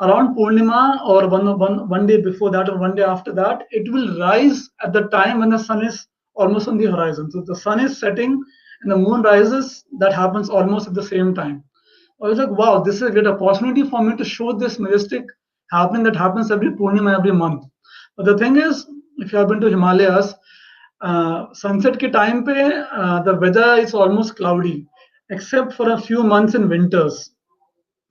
around Purnima or one day before that or one day after that, it will rise at the time when the sun is almost on the horizon. So the sun is setting and the moon rises, that happens almost at the same time. I was like, wow, this is a great opportunity for me to show this majestic happening that happens every Purnima every month. But the thing is, if you have been to Himalayas, sunset ke time pe the weather is almost cloudy, except for a few months in winters.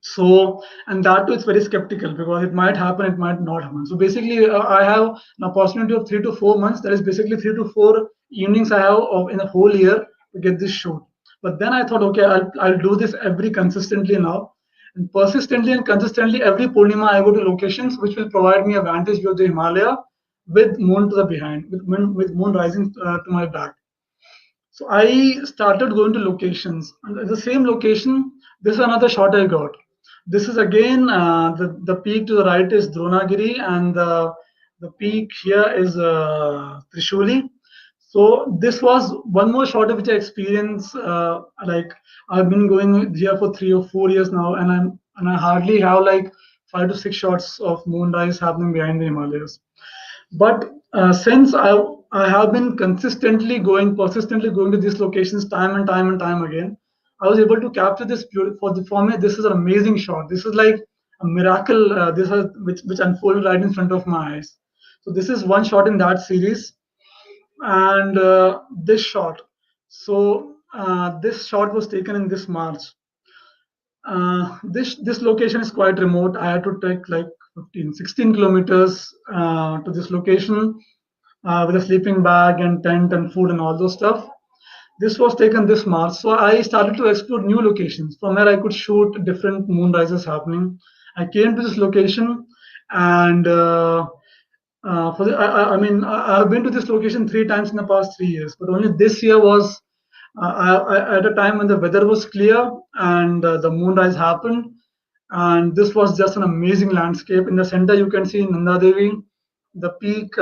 So, and that too, it's very skeptical because it might happen, it might not happen. So basically, I have an opportunity of 3 to 4 months. That is basically 3 to 4 evenings I have of in a whole year to get this shoot. But then I thought, okay, I'll do this every consistently now, and persistently and consistently every Purnima I go to locations which will provide me a vantage view of the Himalaya with moon to the behind, with moon rising to my back. So I started going to locations. And at the same location, this is another shot I got. This is again the peak to the right is Dronagiri, and the peak here is Trishuli. So this was one more shot which I experienced. Like I've been going here for 3 or 4 years now, and I hardly have like 5 to 6 shots of moonrise happening behind the Himalayas. But since I have been persistently going to these locations time and time and time again, I was able to capture this for me. This is an amazing shot. This is like a miracle. This is which unfolded right in front of my eyes. So this is one shot in that series, and this shot. So this shot was taken in this March. This location is quite remote. I had to take like 15, 16 kilometers to this location with a sleeping bag and tent and food and all those stuff. This was taken this March, so I started to explore new locations from where I could shoot different moonrises happening. I came to this location, and I mean, I've been to this location 3 times in the past 3 years, but only this year was at a time when the weather was clear and the moonrise happened, and this was just an amazing landscape. In the center, you can see Nanda Devi, the peak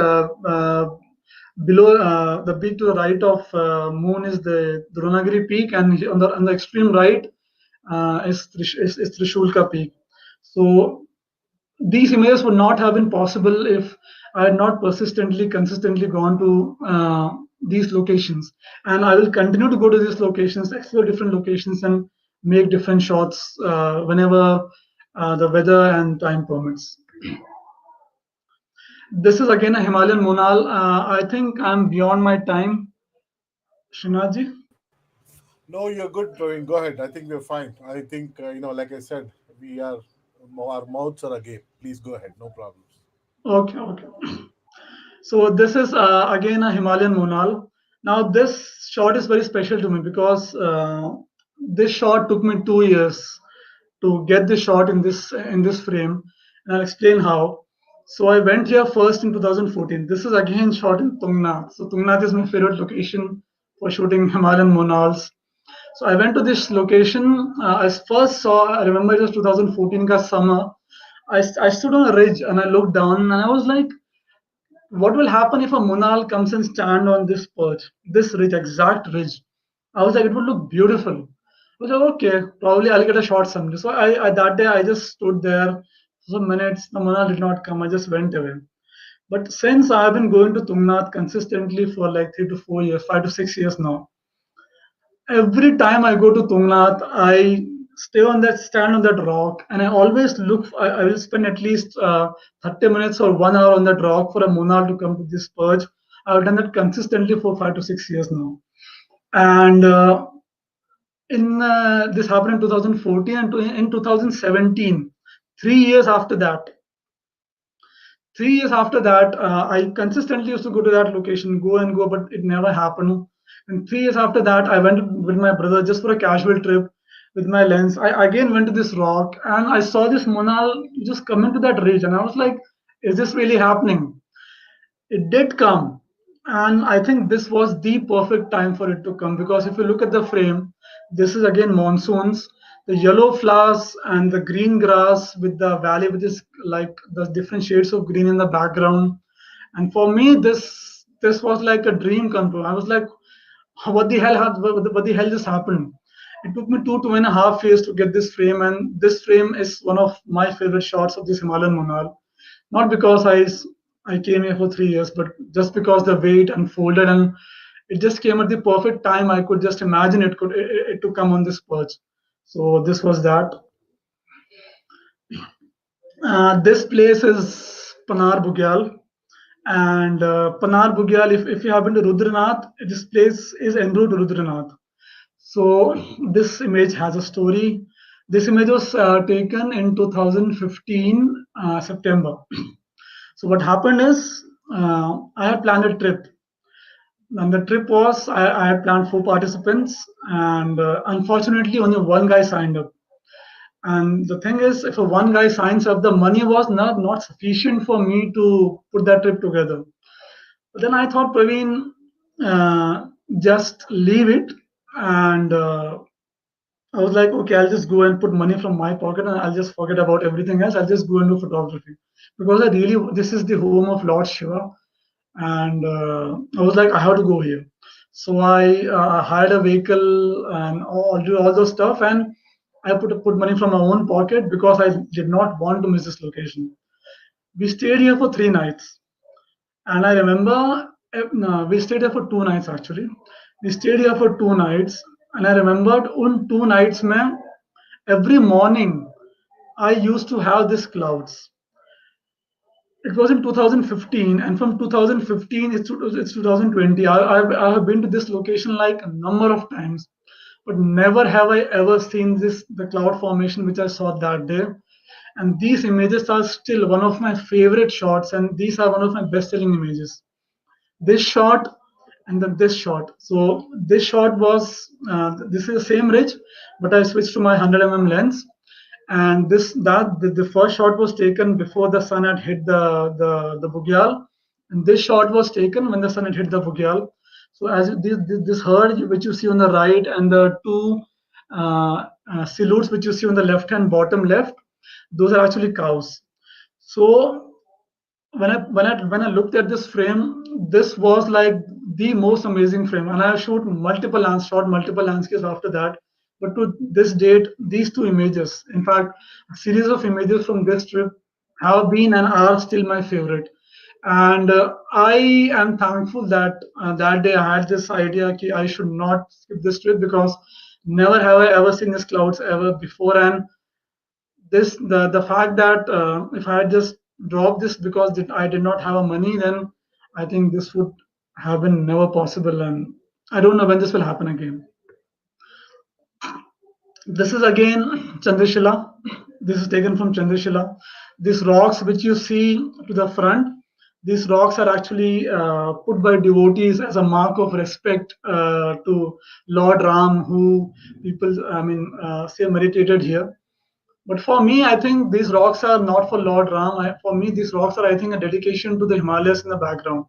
below the peak to the right of moon is the Dronagiri peak, and on the extreme right is Trishulka peak. So these images would not have been possible if I had not consistently gone to these locations. And I will continue to go to these locations, explore different locations, and make different shots whenever the weather and time permits. This is again a Himalayan Monal. I think I'm beyond my time, Srinathji. No, you're good, Praveen. Go ahead. I think we're fine. I think, like I said, we are, our mouths are agape. Please go ahead. No problems. Okay, okay. So this is again a Himalayan Monal. Now this shot is very special to me because this shot took me 2 years to get this shot in this frame, and I'll explain how. So I went here first in 2014. This is again shot in Tungnath. So Tungnath is my favorite location for shooting Himalayan Monals. So I went to this location. I first saw. I remember it was 2014 ka summer. I stood on a ridge and I looked down and I was like, what will happen if a monal comes and stand on this perch, this ridge, exact ridge? I was like, it would look beautiful. I was like, okay, probably I'll get a shot someday. So I that day I just stood there for some minutes. The monal did not come. I just went away. But since I've been going to Tungnath consistently for like 3 to 4 years, 5 to 6 years now, Every time I go to Tungnath, I stand on that rock, and I always look. I will spend at least 30 minutes or 1 hour on that rock for a monal to come to this perch. I've done that consistently for 5 to 6 years now. And in this happened in 2014, and in 2017, 3 years after that, 3 years after that, I consistently used to go to that location, go and go, but it never happened. And 3 years after that, I went with my brother just for a casual trip with my lens. I again went to this rock and I saw this monal just come into that ridge, and I was like, "Is this really happening?" It did come, and I think this was the perfect time for it to come, because if you look at the frame, this is again monsoons, the yellow flowers and the green grass with the valley, which is like the different shades of green in the background. And for me, this was like a dream come true. I was like, what the hell just happened? It took me 2.5 years to get this frame, and this frame is one of my favorite shots of this Himalayan monal. Not because I came here for 3 years, but just because the way it unfolded, and it just came at the perfect time. I could just imagine it to come on this perch. So this was that. This place is Panar Bugyal, and Panar Bugyal. If you have been to Rudranath, this place is en route to Rudranath. So this image has a story. This image was taken in 2015 September. So what happened is, I had planned a trip, and the trip was, I had planned 4 participants, and unfortunately only one guy signed up. And the thing is, if a one guy signs up, the money was not sufficient for me to put that trip together. But then I thought, Praveen, just leave it, and I was like, okay, I'll just go and put money from my pocket, and I'll just forget about everything else. I'll just go and do photography, because this is the home of Lord Shiva, and I was like, I have to go here. So I hired a vehicle and do all those stuff, and I put money from my own pocket because I did not want to miss this location. We stayed here for 3 nights, and I remember, no, we stayed here for 2 nights actually. We stayed here for 2 nights, and I remembered on 2 nights, man, every morning I used to have these clouds. It was in 2015, and from 2015 it's 2020. I have been to this location like a number of times, but never have I ever seen this the cloud formation which I saw that day. And these images are still one of my favorite shots, and these are one of my best-selling images. This shot and then this shot. So this shot was this is the same ridge, but I switched to my 100 lens, and the first shot was taken before the sun had hit the Bugyal, and this shot was taken when the sun had hit the Bugyal. So as this herd which you see on the right, and the two silhouettes which you see on the left hand bottom left, those are actually cows. So when I looked at this frame, this was like the most amazing frame, and I shot multiple landscapes after that. But to this date, these two images, in fact, a series of images from this trip, have been and are still my favorite. And I am thankful that that day I had this idea that I should not skip this trip, because never have I ever seen these clouds ever before. And the fact that if I had just dropped this because I did not have a money, then I think this would have been never possible, and I don't know when this will happen again. This is again Chandrashila. This is taken from Chandrashila. These rocks which you see to the front, these rocks are actually put by devotees as a mark of respect to Lord Ram, who people, say meditated here. But for me, I think these rocks are not for Lord Ram. For me, these rocks are, I think, a dedication to the Himalayas in the background.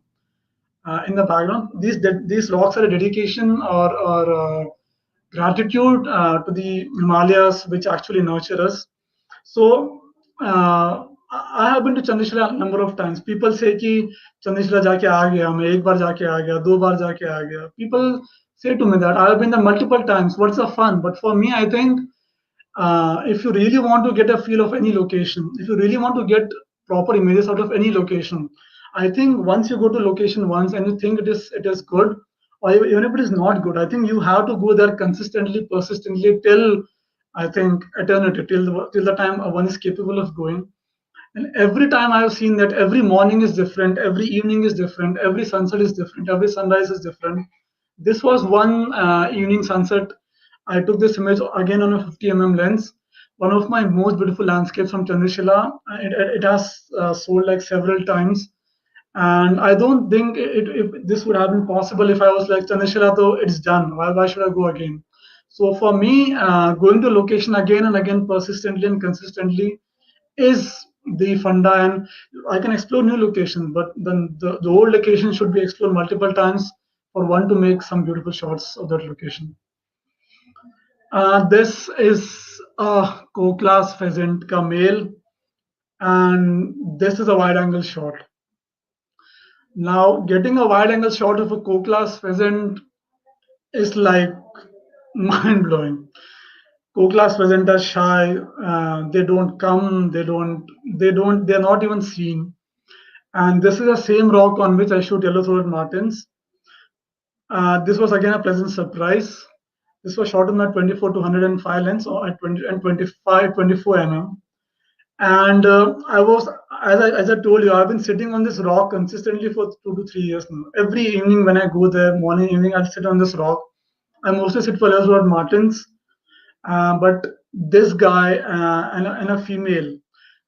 These rocks are a dedication or gratitude to the Himalayas, which actually nurture us. So I have been to Chandrashila a number of times. People say कि Chandrashila जाके आ गया, मैं एक बार जाके आ गया, 2 बार जाके आ गया. People say to me that I have been there multiple times. What's the fun? But for me, I think if you really want to get a feel of any location, if you really want to get proper images out of any location, I think once you go to location once and you think it is good, or even if it is not good, I think you have to go there consistently, persistently till, I think, eternity, till the time one is capable of going. And every time I've seen that every morning is different, every evening is different, every sunset is different, every sunrise is different. This was one evening sunset. I took this image again on a 50 lens. One of my most beautiful landscapes from Chandrashila. It has sold like several times. And I don't think if this would have been possible if I was like Chandrashila, though it's done. Why should I go again? So for me, going to location again and again, persistently and consistently, is the funda. And I can explore new locations, but then the old location should be explored multiple times for one to make some beautiful shots of that location. This is a co-class pheasant ka male, and this is a wide angle shot. Now, getting a wide angle shot of a co-class pheasant is like mind blowing. Co-class pheasant are shy. They don't come. They're not even seen. And this is the same rock on which I shoot yellow-throated martins. This was again a pleasant surprise. This was shot on my 24 to 105 lens or at 20 and 25, 24 mm. And I was, as I told you, I've been sitting on this rock consistently for 2 to 3 years now. Every evening when I go there, morning, evening, I'll sit on this rock. I mostly sit for yellow-throated martins. But this guy and a female,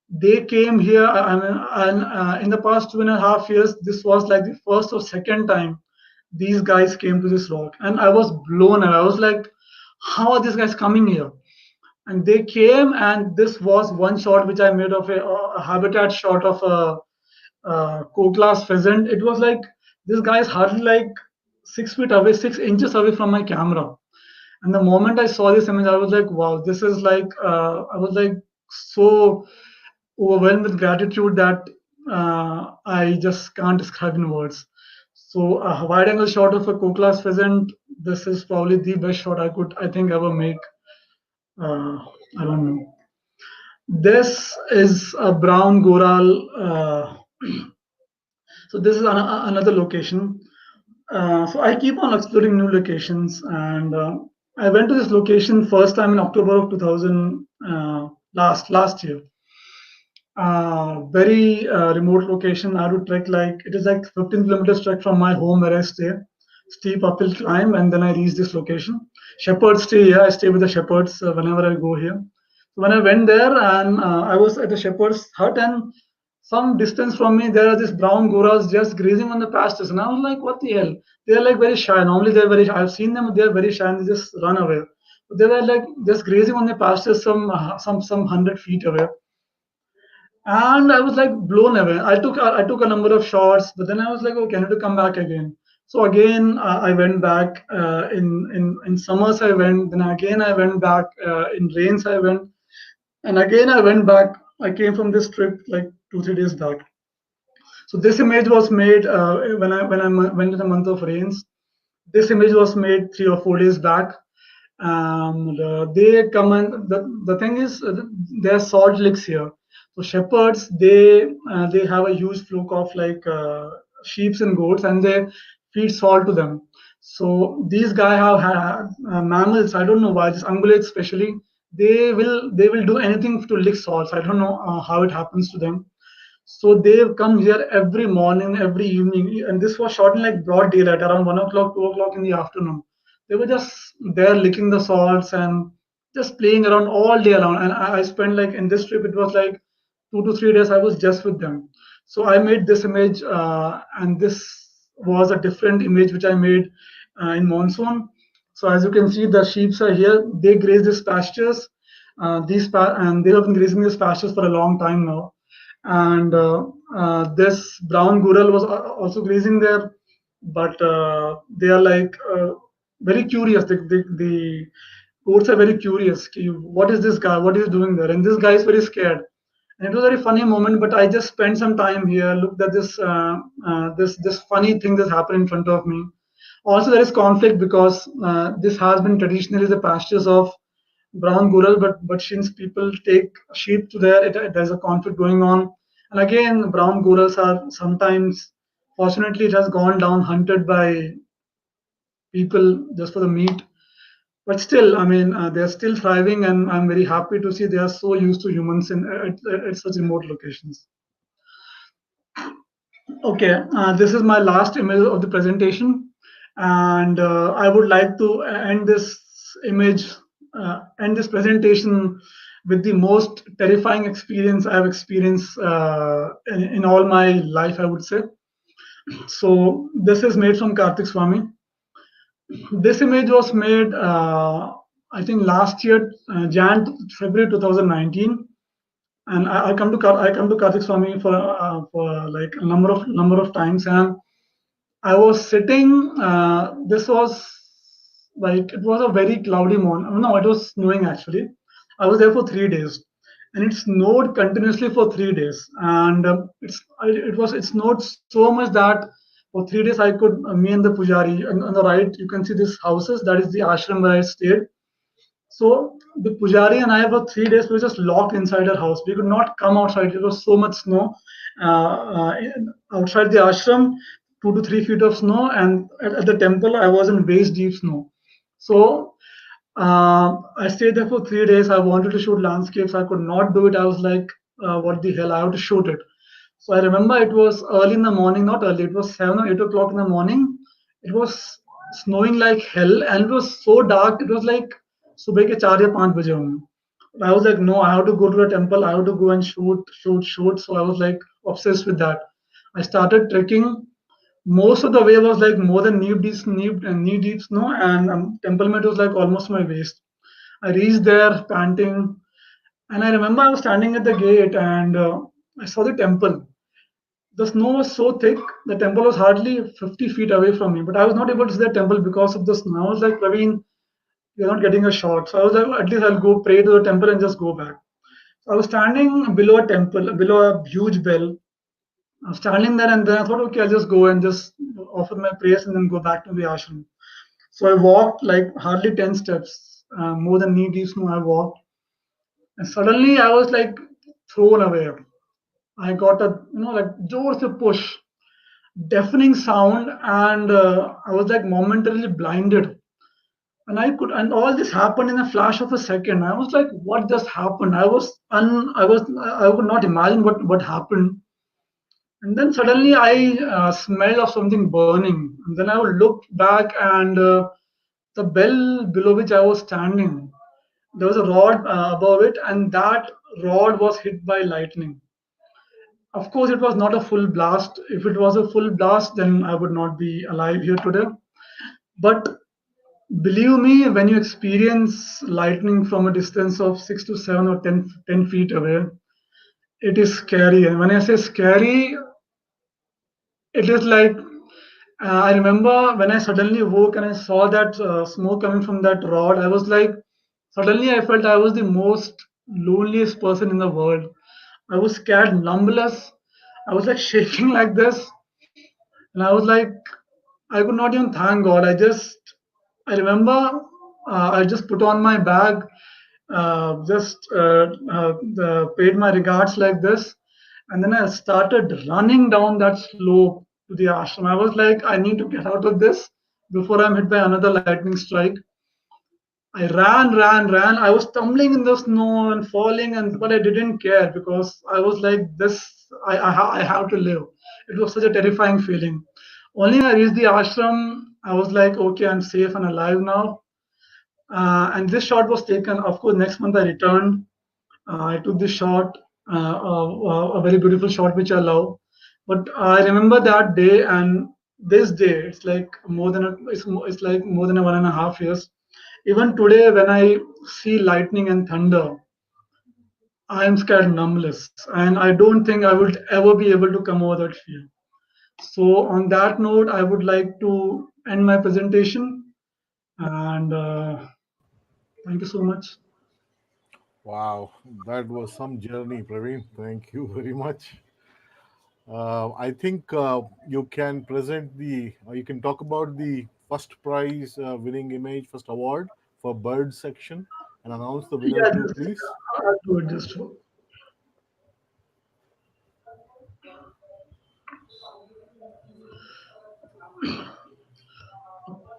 they came here. I mean, and in the past 2.5 years, this was like the first or second time these guys came to this rock, and I was blown away. I was like, how are these guys coming here? And they came, and this was one shot which I made of a habitat shot of a co-class pheasant. It was like this guy is hardly like 6 feet away, 6 inches away from my camera. And the moment I saw this image, I was like, wow, this is like, I was like so overwhelmed with gratitude that I just can't describe in words. So a wide angle shot of a co-class pheasant, this is probably the best shot I think, ever make. Uh, I don't know. This is a brown goral. So this is another location. So I keep on exploring new locations, and I went to this location first time in October of 2000 last year. Very remote location. I would trek like it is like 15 kilometers trek from my home where I stay. Steep uphill climb, and then I reach this location. Shepherds stay here. I stay with the shepherds whenever I go here. So when I went there, and I was at the shepherd's hut, and some distance from me, there are these brown goras just grazing on the pastures, and I was like, "What the hell?" They're like very shy. Normally, they're very. I've seen them. They're very shy, and they just run away. But they were like just grazing on the pastures, some 100 feet away, and I was like blown away. I took a number of shots, but then I was like, okay, I need to come back again. So again, I went back in summers. I went, then again I went back in rains. I went, and again I went back. I came from this trip like 2 3 days back. So this image was made went in the month of rains. This image was made 3 or 4 days back. They come and the thing is there are salt licks here. So shepherds they have a huge flock of like sheep and goats, and they feed salt to them. So these guys have mammals. I don't know why. This ungulates especially. They will do anything to lick salts. I don't know how it happens to them. So they come here every morning, every evening, and this was shot in like broad daylight, around 1 o'clock, 2 o'clock in the afternoon. They were just there licking the salts and just playing around all day long. And I spent like in this trip, it was like 2 to 3 days. I was just with them. So I made this image, and this was a different image which I made in monsoon. So as you can see, the sheep are here. They graze these pastures. And they have been grazing these pastures for a long time now, and this brown goral was also grazing there, but they are like very curious. The goats are very curious. What is this guy? What is he doing there? And this guy is very scared. And it was a very funny moment. But I just spent some time here, looked at this funny thing that's happened in front of me. Also, there is conflict because this has been traditionally the pastures of brown goral, but since people take sheep to there, there's a conflict going on. And again, brown gorals are sometimes, fortunately, it has gone down hunted by people just for the meat. But still, I mean, they're still thriving, and I'm very happy to see they are so used to humans at such remote locations. Okay, this is my last image of the presentation, and I would like to image, end this presentation with the most terrifying experience I've experienced in all my life, I would say. So this is made from Karthik Swami. This image was made, I think, last year, February 2019, and I come to Karthik Swami for like a number of times, and I was sitting. This was like it was a very cloudy morning. No, it was snowing actually. I was there for 3 days, and it snowed continuously for 3 days. And it snowed so much that for 3 days I could me and the pujari and on the right you can see these houses. That is the ashram where I stayed. So the pujari and I for 3 days we were just locked inside our house. We could not come outside. It was so much snow outside the ashram, 2 to 3 feet of snow, and at the temple I was in waist deep snow. So I stayed there for 3 days. I wanted to shoot landscapes. I could not do it. I was like, what the hell? I have to shoot it. So I remember it was early in the morning, not early, it was 7 or 8 o'clock in the morning. It was snowing like hell and it was so dark. It was like सुबह के 4 या 5 बजे होंगे. I was like, no, I have to go to the temple. I have to go and shoot, shoot, shoot. So I was like obsessed with that. I started trekking. Most of the way was like more than knee deep snow, and temple mate was like almost my waist. I reached there panting, and I remember I was standing at the gate and I saw the temple. The snow was so thick, the temple was hardly 50 feet away from me, but I was not able to see the temple because of the snow. I was like, Praveen, you're not getting a shot. So I was like, at least I'll go pray to the temple and just go back. So I was standing below a temple, below a huge bell. I was standing there and then I thought, okay, I'll just go and just offer my prayers and then go back to the ashram. So I walked like hardly 10 steps, more than knee deep snow. I walked, and suddenly I was like thrown away. I got a like just a push, deafening sound, and I was like momentarily blinded. And and all this happened in a flash of a second. I was like, what just happened? I could not imagine what happened. And then suddenly I smelled of something burning. And then I looked back, and the bell below which I was standing, there was a rod above it, and that rod was hit by lightning. Of course, it was not a full blast. If it was a full blast, then I would not be alive here today. But believe me, when you experience lightning from a distance of 6 to 7 or 10 feet away, it is scary. And when I say scary, it is like I remember when I suddenly woke and I saw that smoke coming from that rod, I was like, suddenly I felt I was the most loneliest person in the world. I was scared, numbless. I was like shaking like this. And I was like, I could not even thank God. I remember I just put on my bag, paid my regards like this, and then I started running down that slope to the ashram. I was like, I need to get out of this before I'm hit by another lightning strike. I ran. I was tumbling in the snow and falling, and but I didn't care because I was like, this. I have to live. It was such a terrifying feeling. Only when I reached the ashram, I was like, okay, I'm safe and alive now. And this shot was taken. Of course, next month I returned. I took this shot, a very beautiful shot which I love. But I remember that day and this day. It's like it's like more than 1.5 years. Even today, when I see lightning and thunder, I am scared numbless, and I don't think I would ever be able to come over that fear. So, on that note, I would like to end my presentation, and thank you so much. Wow, that was some journey, Praveen. Thank you very much. I think you can you can talk about the first prize winning image, first award for bird section, and announce the winner Yeah, too, just please. I'll do it. Just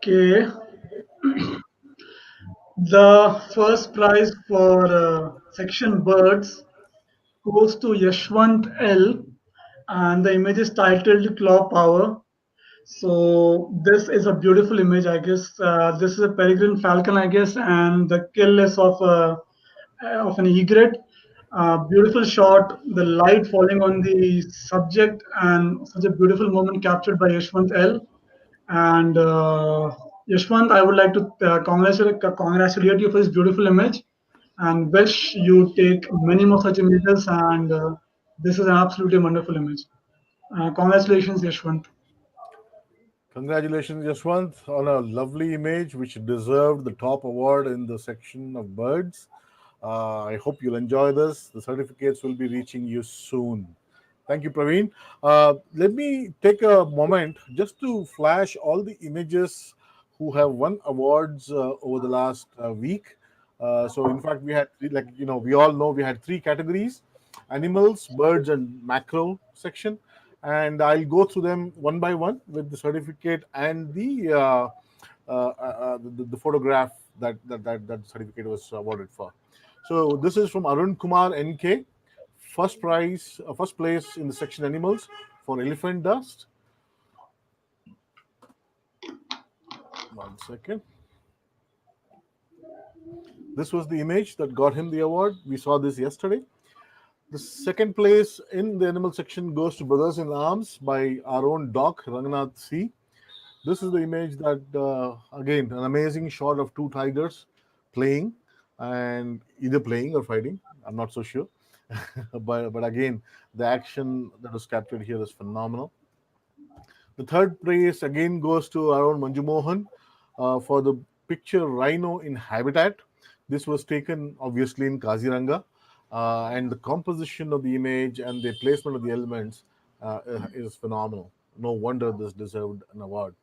Okay, the first prize for section birds goes to Yashwant L, and the image is titled Claw Power. So this is a beautiful image, I guess. This is a peregrine falcon, I guess, and the kill is of an egret. Beautiful shot, the light falling on the subject, and such a beautiful moment captured by Yashwant L. And Yashwant, I would like to congratulate you for this beautiful image, and wish you take many more such images. And this is an absolutely wonderful image. Congratulations, Yashwant. Congratulations, Yashwant, on a lovely image which deserved the top award in the section of birds. I hope you'll enjoy this. The certificates will be reaching you soon. Thank you, Praveen. Let me take a moment just to flash all the images who have won awards over the last week. So, in fact, we had, like, we all know we had three categories: animals, birds, and macro section. And I'll go through them one by one with the certificate and the photograph that certificate was awarded for. So this is from Arun Kumar NK, first place in the section animals for elephant dust. One second. This was the image that got him the award. We saw this yesterday. The second place in the animal section goes to Brothers in Arms by our own Doc Ranganath C. This is the image that, again, an amazing shot of two tigers playing, and either playing or fighting. I'm not so sure. But again, the action that was captured here is phenomenal. The third place again goes to our own Manju Mohan for the picture Rhino in Habitat. This was taken obviously in Kaziranga, and the composition of the image and the placement of the elements is phenomenal. No wonder this deserved an award.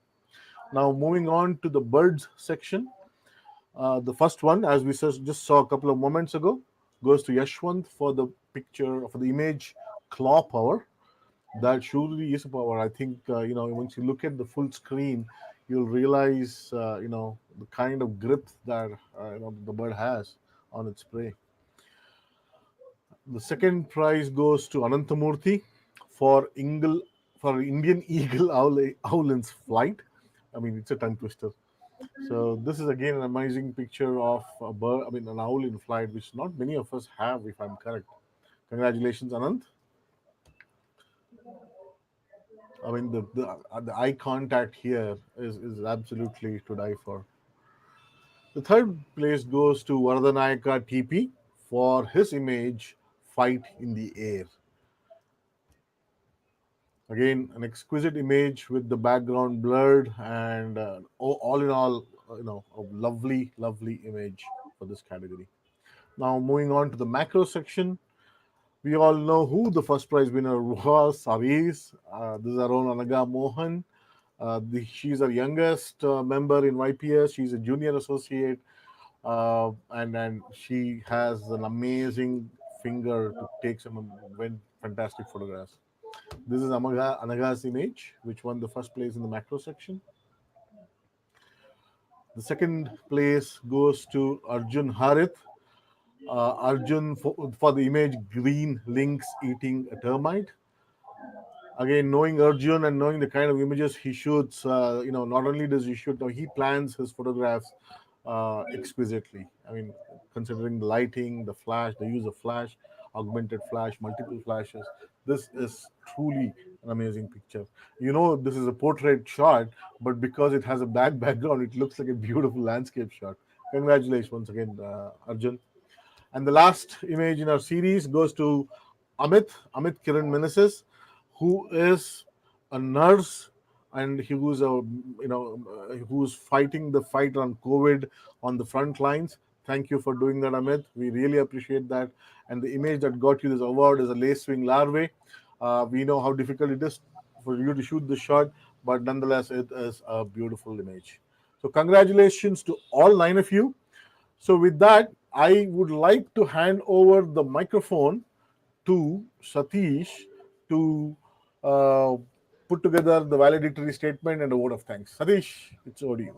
Now, moving on to the birds section. The first one, as we just saw a couple of moments ago, goes to Yashwant for the picture, for the image claw power. That surely is a power. I think, once you look at the full screen, you'll realize, the kind of grip that the bird has on its prey. The second prize goes to Anantamurthy for Indian eagle owl in flight. I mean, it's a tongue twister. So this is again an amazing picture of a bird. I mean, an owl in flight, which not many of us have, if I'm correct. Congratulations, Anant. I mean, the eye contact here is absolutely to die for. The third place goes to Vardhanayaka TP for his image "Fight in the Air." Again, an exquisite image with the background blurred, and all in all, a lovely, lovely image for this category. Now, moving on to the macro section, we all know who the first prize winner was. Saevus. This is our own Anaga Mohan. She's our youngest member in YPS. She's a junior associate, and she has an amazing finger to take some fantastic photographs. This is Anaga's image, which won the first place in the macro section. The second place goes to Arjun Harith. Arjun for the image green lynx eating a termite. Again, knowing Arjun and knowing the kind of images he shoots, not only does he shoot, he plans his photographs exquisitely. I mean, considering the lighting, the flash, the use of flash, augmented flash, multiple flashes, this is truly an amazing picture. This is a portrait shot, but because it has a black background, it looks like a beautiful landscape shot. Congratulations once again, Arjun. And the last image in our series goes to Amit Kiran Meneses, who is a nurse, and who's fighting the fight on COVID on the front lines. Thank you for doing that, Amit. We really appreciate that. And the image that got you this award is a lacewing larvae. We know how difficult it is for you to shoot the shot, but nonetheless, it is a beautiful image. So, congratulations to all nine of you. So, with that, I would like to hand over the microphone to Satish to uh, put together the valedictory statement and a vote of thanks. Satish, it's over to you.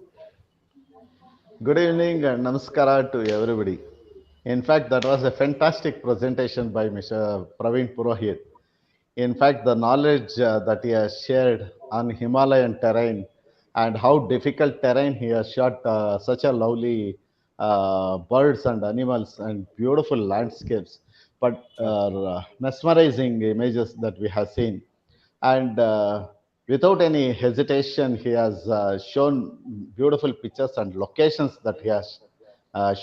Good evening and namaskara to everybody. In fact, that was a fantastic presentation by Mr. Praveen Purohit. In fact, the knowledge that he has shared on Himalayan terrain and how difficult terrain he has shot such a lovely birds and animals and beautiful landscapes, but mesmerizing images that we have seen. And without any hesitation, he has shown beautiful pictures and locations that he has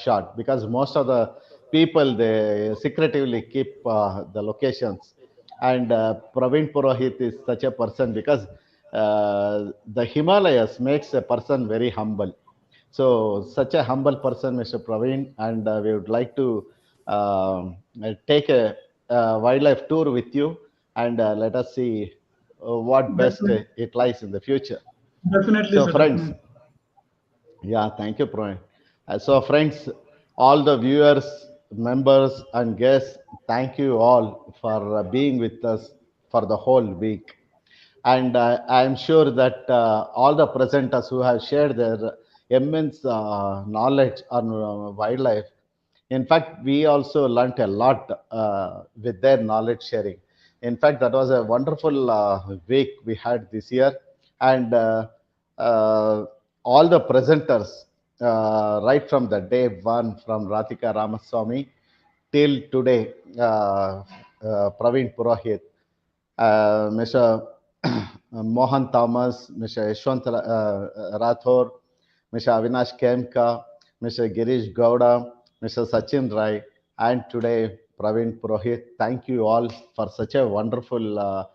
shot, because most of the people, they secretively keep the locations. And Praveen Purohit is such a person, because the Himalayas makes a person very humble. So such a humble person, Mr. Praveen, and we would like to take a, wildlife tour with you, and let us see what best Definitely, it lies in the future. definitely, So, sir, friends, definitely. yeah, thank you, Praveen. So, friends, all the viewers, members, and guests, thank you all for being with us for the whole week. And I am sure that all the presenters who have shared their immense knowledge on wildlife, in fact, we also learnt a lot with their knowledge sharing. In fact, that was a wonderful week we had this year. And uh, all the presenters, right from the day one, from Ratika Ramaswamy till today, Praveen Purohit, Mr. Mohan Thomas, Mr. Yashwant Rathore, Mr. Avinash Kemka, Mr. Girish Gowda, Mr. Sachin Rai, and today Praveen Purohit. Thank you all for such a wonderful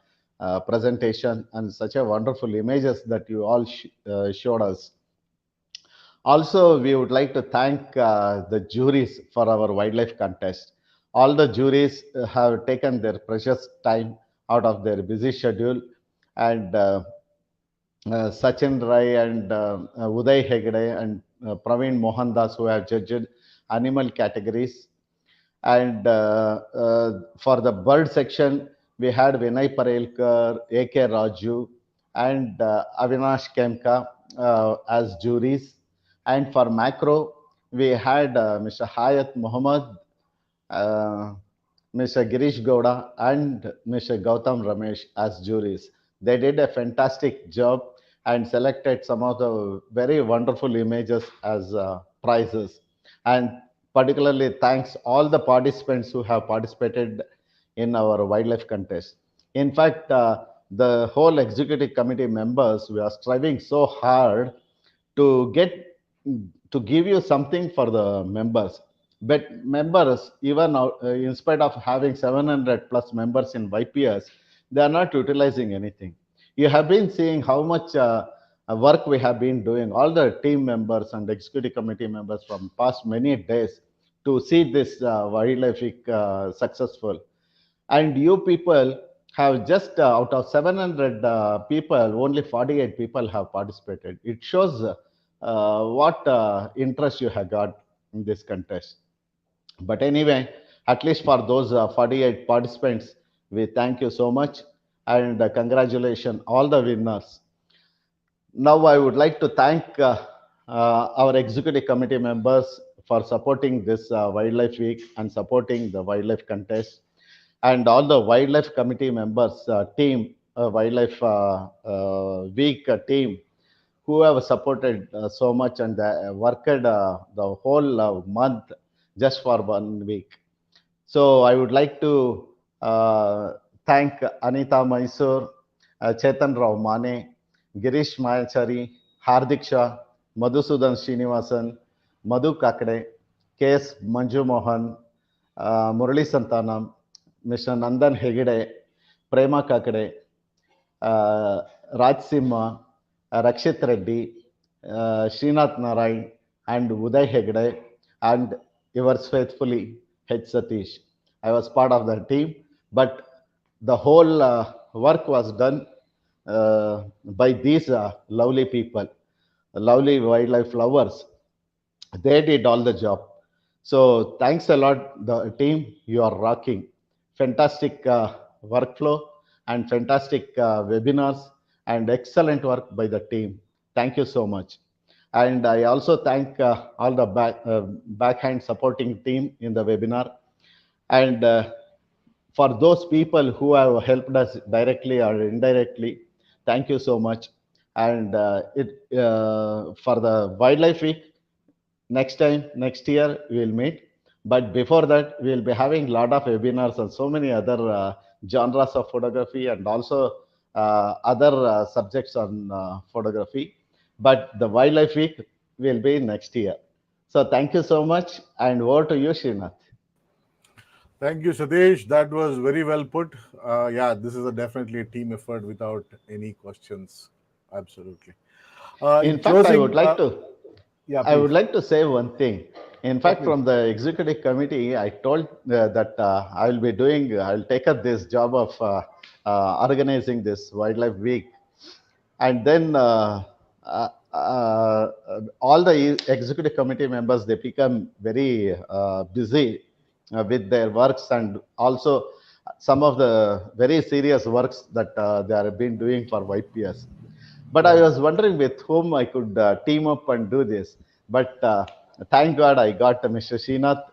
presentation and such a wonderful images that you all showed us. Also, we would like to thank the juries for our wildlife contest. All the juries have taken their precious time out of their busy schedule, and Sachin Rai and Uday Hegde and Praveen Mohandas, who have judged animal categories. And for the bird section, we had Vinay Parelkar, A.K. Raju, and Avinash Kemka as juries. And for macro, we had Mr. Hayat Muhammad, uh, Mr. Girish Gowda, and Mr. Gautam Ramesh as juries. They did a fantastic job and selected some of the very wonderful images as prizes. And particularly thanks all the participants who have participated in our wildlife contest. In fact, the whole executive committee members, we are striving so hard to get to give you something for the members. But members, even in spite of having 700 plus members in YPS, they are not utilizing anything. You have been seeing how much work we have been doing, all the team members and executive committee members from past many days, to see this wildlife week successful. And you people have just out of 700 people, only 48 people have participated. It shows what interest you have got in this contest. But anyway, at least for those 48 participants, we thank you so much, and congratulations all the winners. Now, I would like to thank our executive committee members for supporting this Wildlife Week and supporting the wildlife contest, and all the wildlife committee members, team, Wildlife Week team, who have supported so much and worked the whole month just for 1 week. So I would like to thank Anita Mysore, Chetan Rao Mane, Girish Mayachari, Hardik Shah, Madhusudan Srinivasan, Madhu Kakade, K.S. Manju Mohan, Murali Santanam, Mr. Nandan Hegde, Prema Kakade, Raj Simha, Rakshit Reddy, Srinath Narayan, and Uday Hegde, and yours faithfully, H. Satish. I was part of the team, but the whole work was done by these lovely people, lovely wildlife lovers. They did all the job. So thanks a lot, the team. You are rocking. Fantastic workflow and fantastic webinars and excellent work by the team. Thank you so much. And I also thank all the backhand supporting team in the webinar. And for those people who have helped us directly or indirectly, thank you so much. And for the Wildlife Week, next time, next year, we will meet. But before that, we will be having a lot of webinars on so many other genres of photography and also other subjects on photography. But the Wildlife Week will be next year. So thank you so much, and over to you, Srinath. Thank you, Satish. That was very well put. Yeah, this is definitely a team effort without any questions. Absolutely. In In fact, closing, yeah, I would please. like to say one thing. In Yeah, fact, please. from the executive committee, I told that I'll take up this job of organizing this wildlife week. And then all the executive committee members, they become very busy with their works, and also some of the very serious works that they have been doing for YPS. But I Right. was wondering with whom I could team up and do this. But thank God I got Mr. Srinath,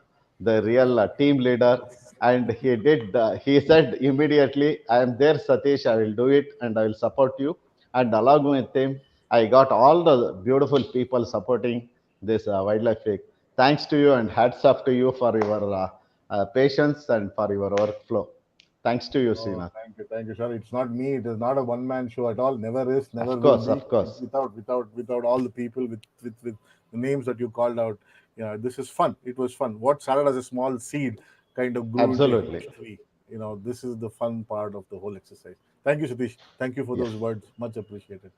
the real team leader, and he did. He said immediately, "I am there, Satish. I will do it, and I will support you." And along with him, I got all the beautiful people supporting this wildlife week. Thanks to you, and hats off to you for your patience and for your workflow. Thanks to you, Oh, Srinath. thank you, sir. It's not me. It is not a one-man show at all. Never is, never Of will course, be. of course. Without all the people with the names that you called out. Yeah, this is fun. It was fun. What started as a small seed kind of grew into a Absolutely. huge tree. This is the fun part of the whole exercise. Thank you, Satish. Thank you for Yeah. those words. Much appreciated.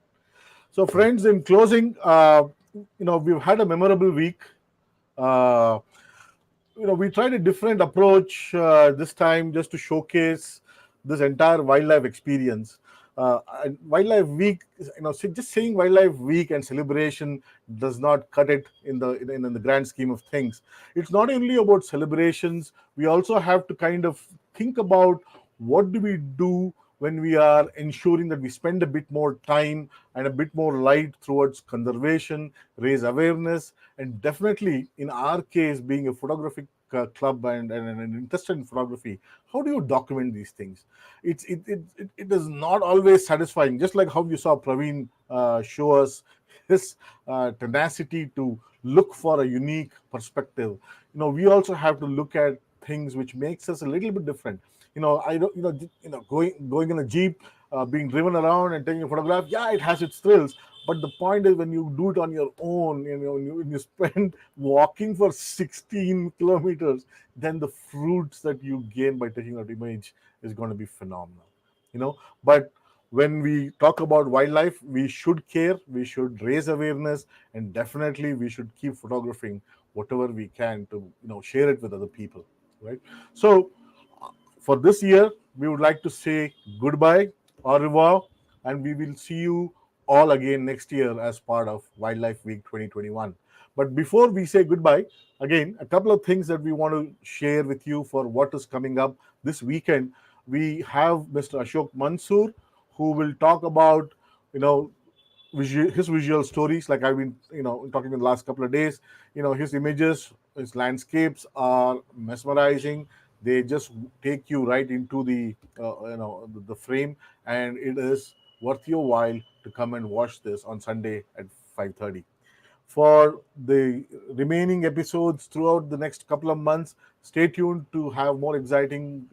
So, friends, in closing, we've had a memorable week. Uh, we tried a different approach this time just to showcase this entire wildlife experience. And wildlife week, just saying wildlife week and celebration does not cut it in the grand scheme of things. It's not only about celebrations. We also have to kind of think about what do we do when we are ensuring that we spend a bit more time and a bit more light towards conservation, raise awareness, and definitely in our case, being a photographic club and interested in photography, how do you document these things? It is not always satisfying. Just like how you saw Praveen show us his tenacity to look for a unique perspective. We also have to look at things which makes us a little bit different. I don't, going in a jeep, being driven around and taking a photograph. Yeah, it has its thrills, but the point is when you do it on your own, when you spend walking for 16 kilometers, then the fruits that you gain by taking that image is going to be phenomenal. But when we talk about wildlife, we should care, we should raise awareness, and definitely we should keep photographing whatever we can to share it with other people, right? So for this year, we would like to say goodbye, au revoir, and we will see you all again next year as part of Wildlife Week 2021. But before we say goodbye, again, a couple of things that we want to share with you for what is coming up this weekend. We have Mr. Ashok Mansoor, who will talk about, you know, his visual stories, like I've been talking in the last couple of days. His images, his landscapes are mesmerizing. They just take you right into the frame, and it is worth your while to come and watch this on Sunday at 5:30. For the remaining episodes throughout the next couple of months, stay tuned to have more exciting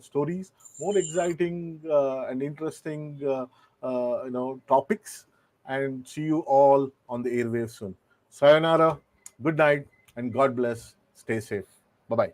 stories, more exciting and interesting topics, and see you all on the airwaves soon. Sayonara, good night, and God bless. Stay safe. Bye bye.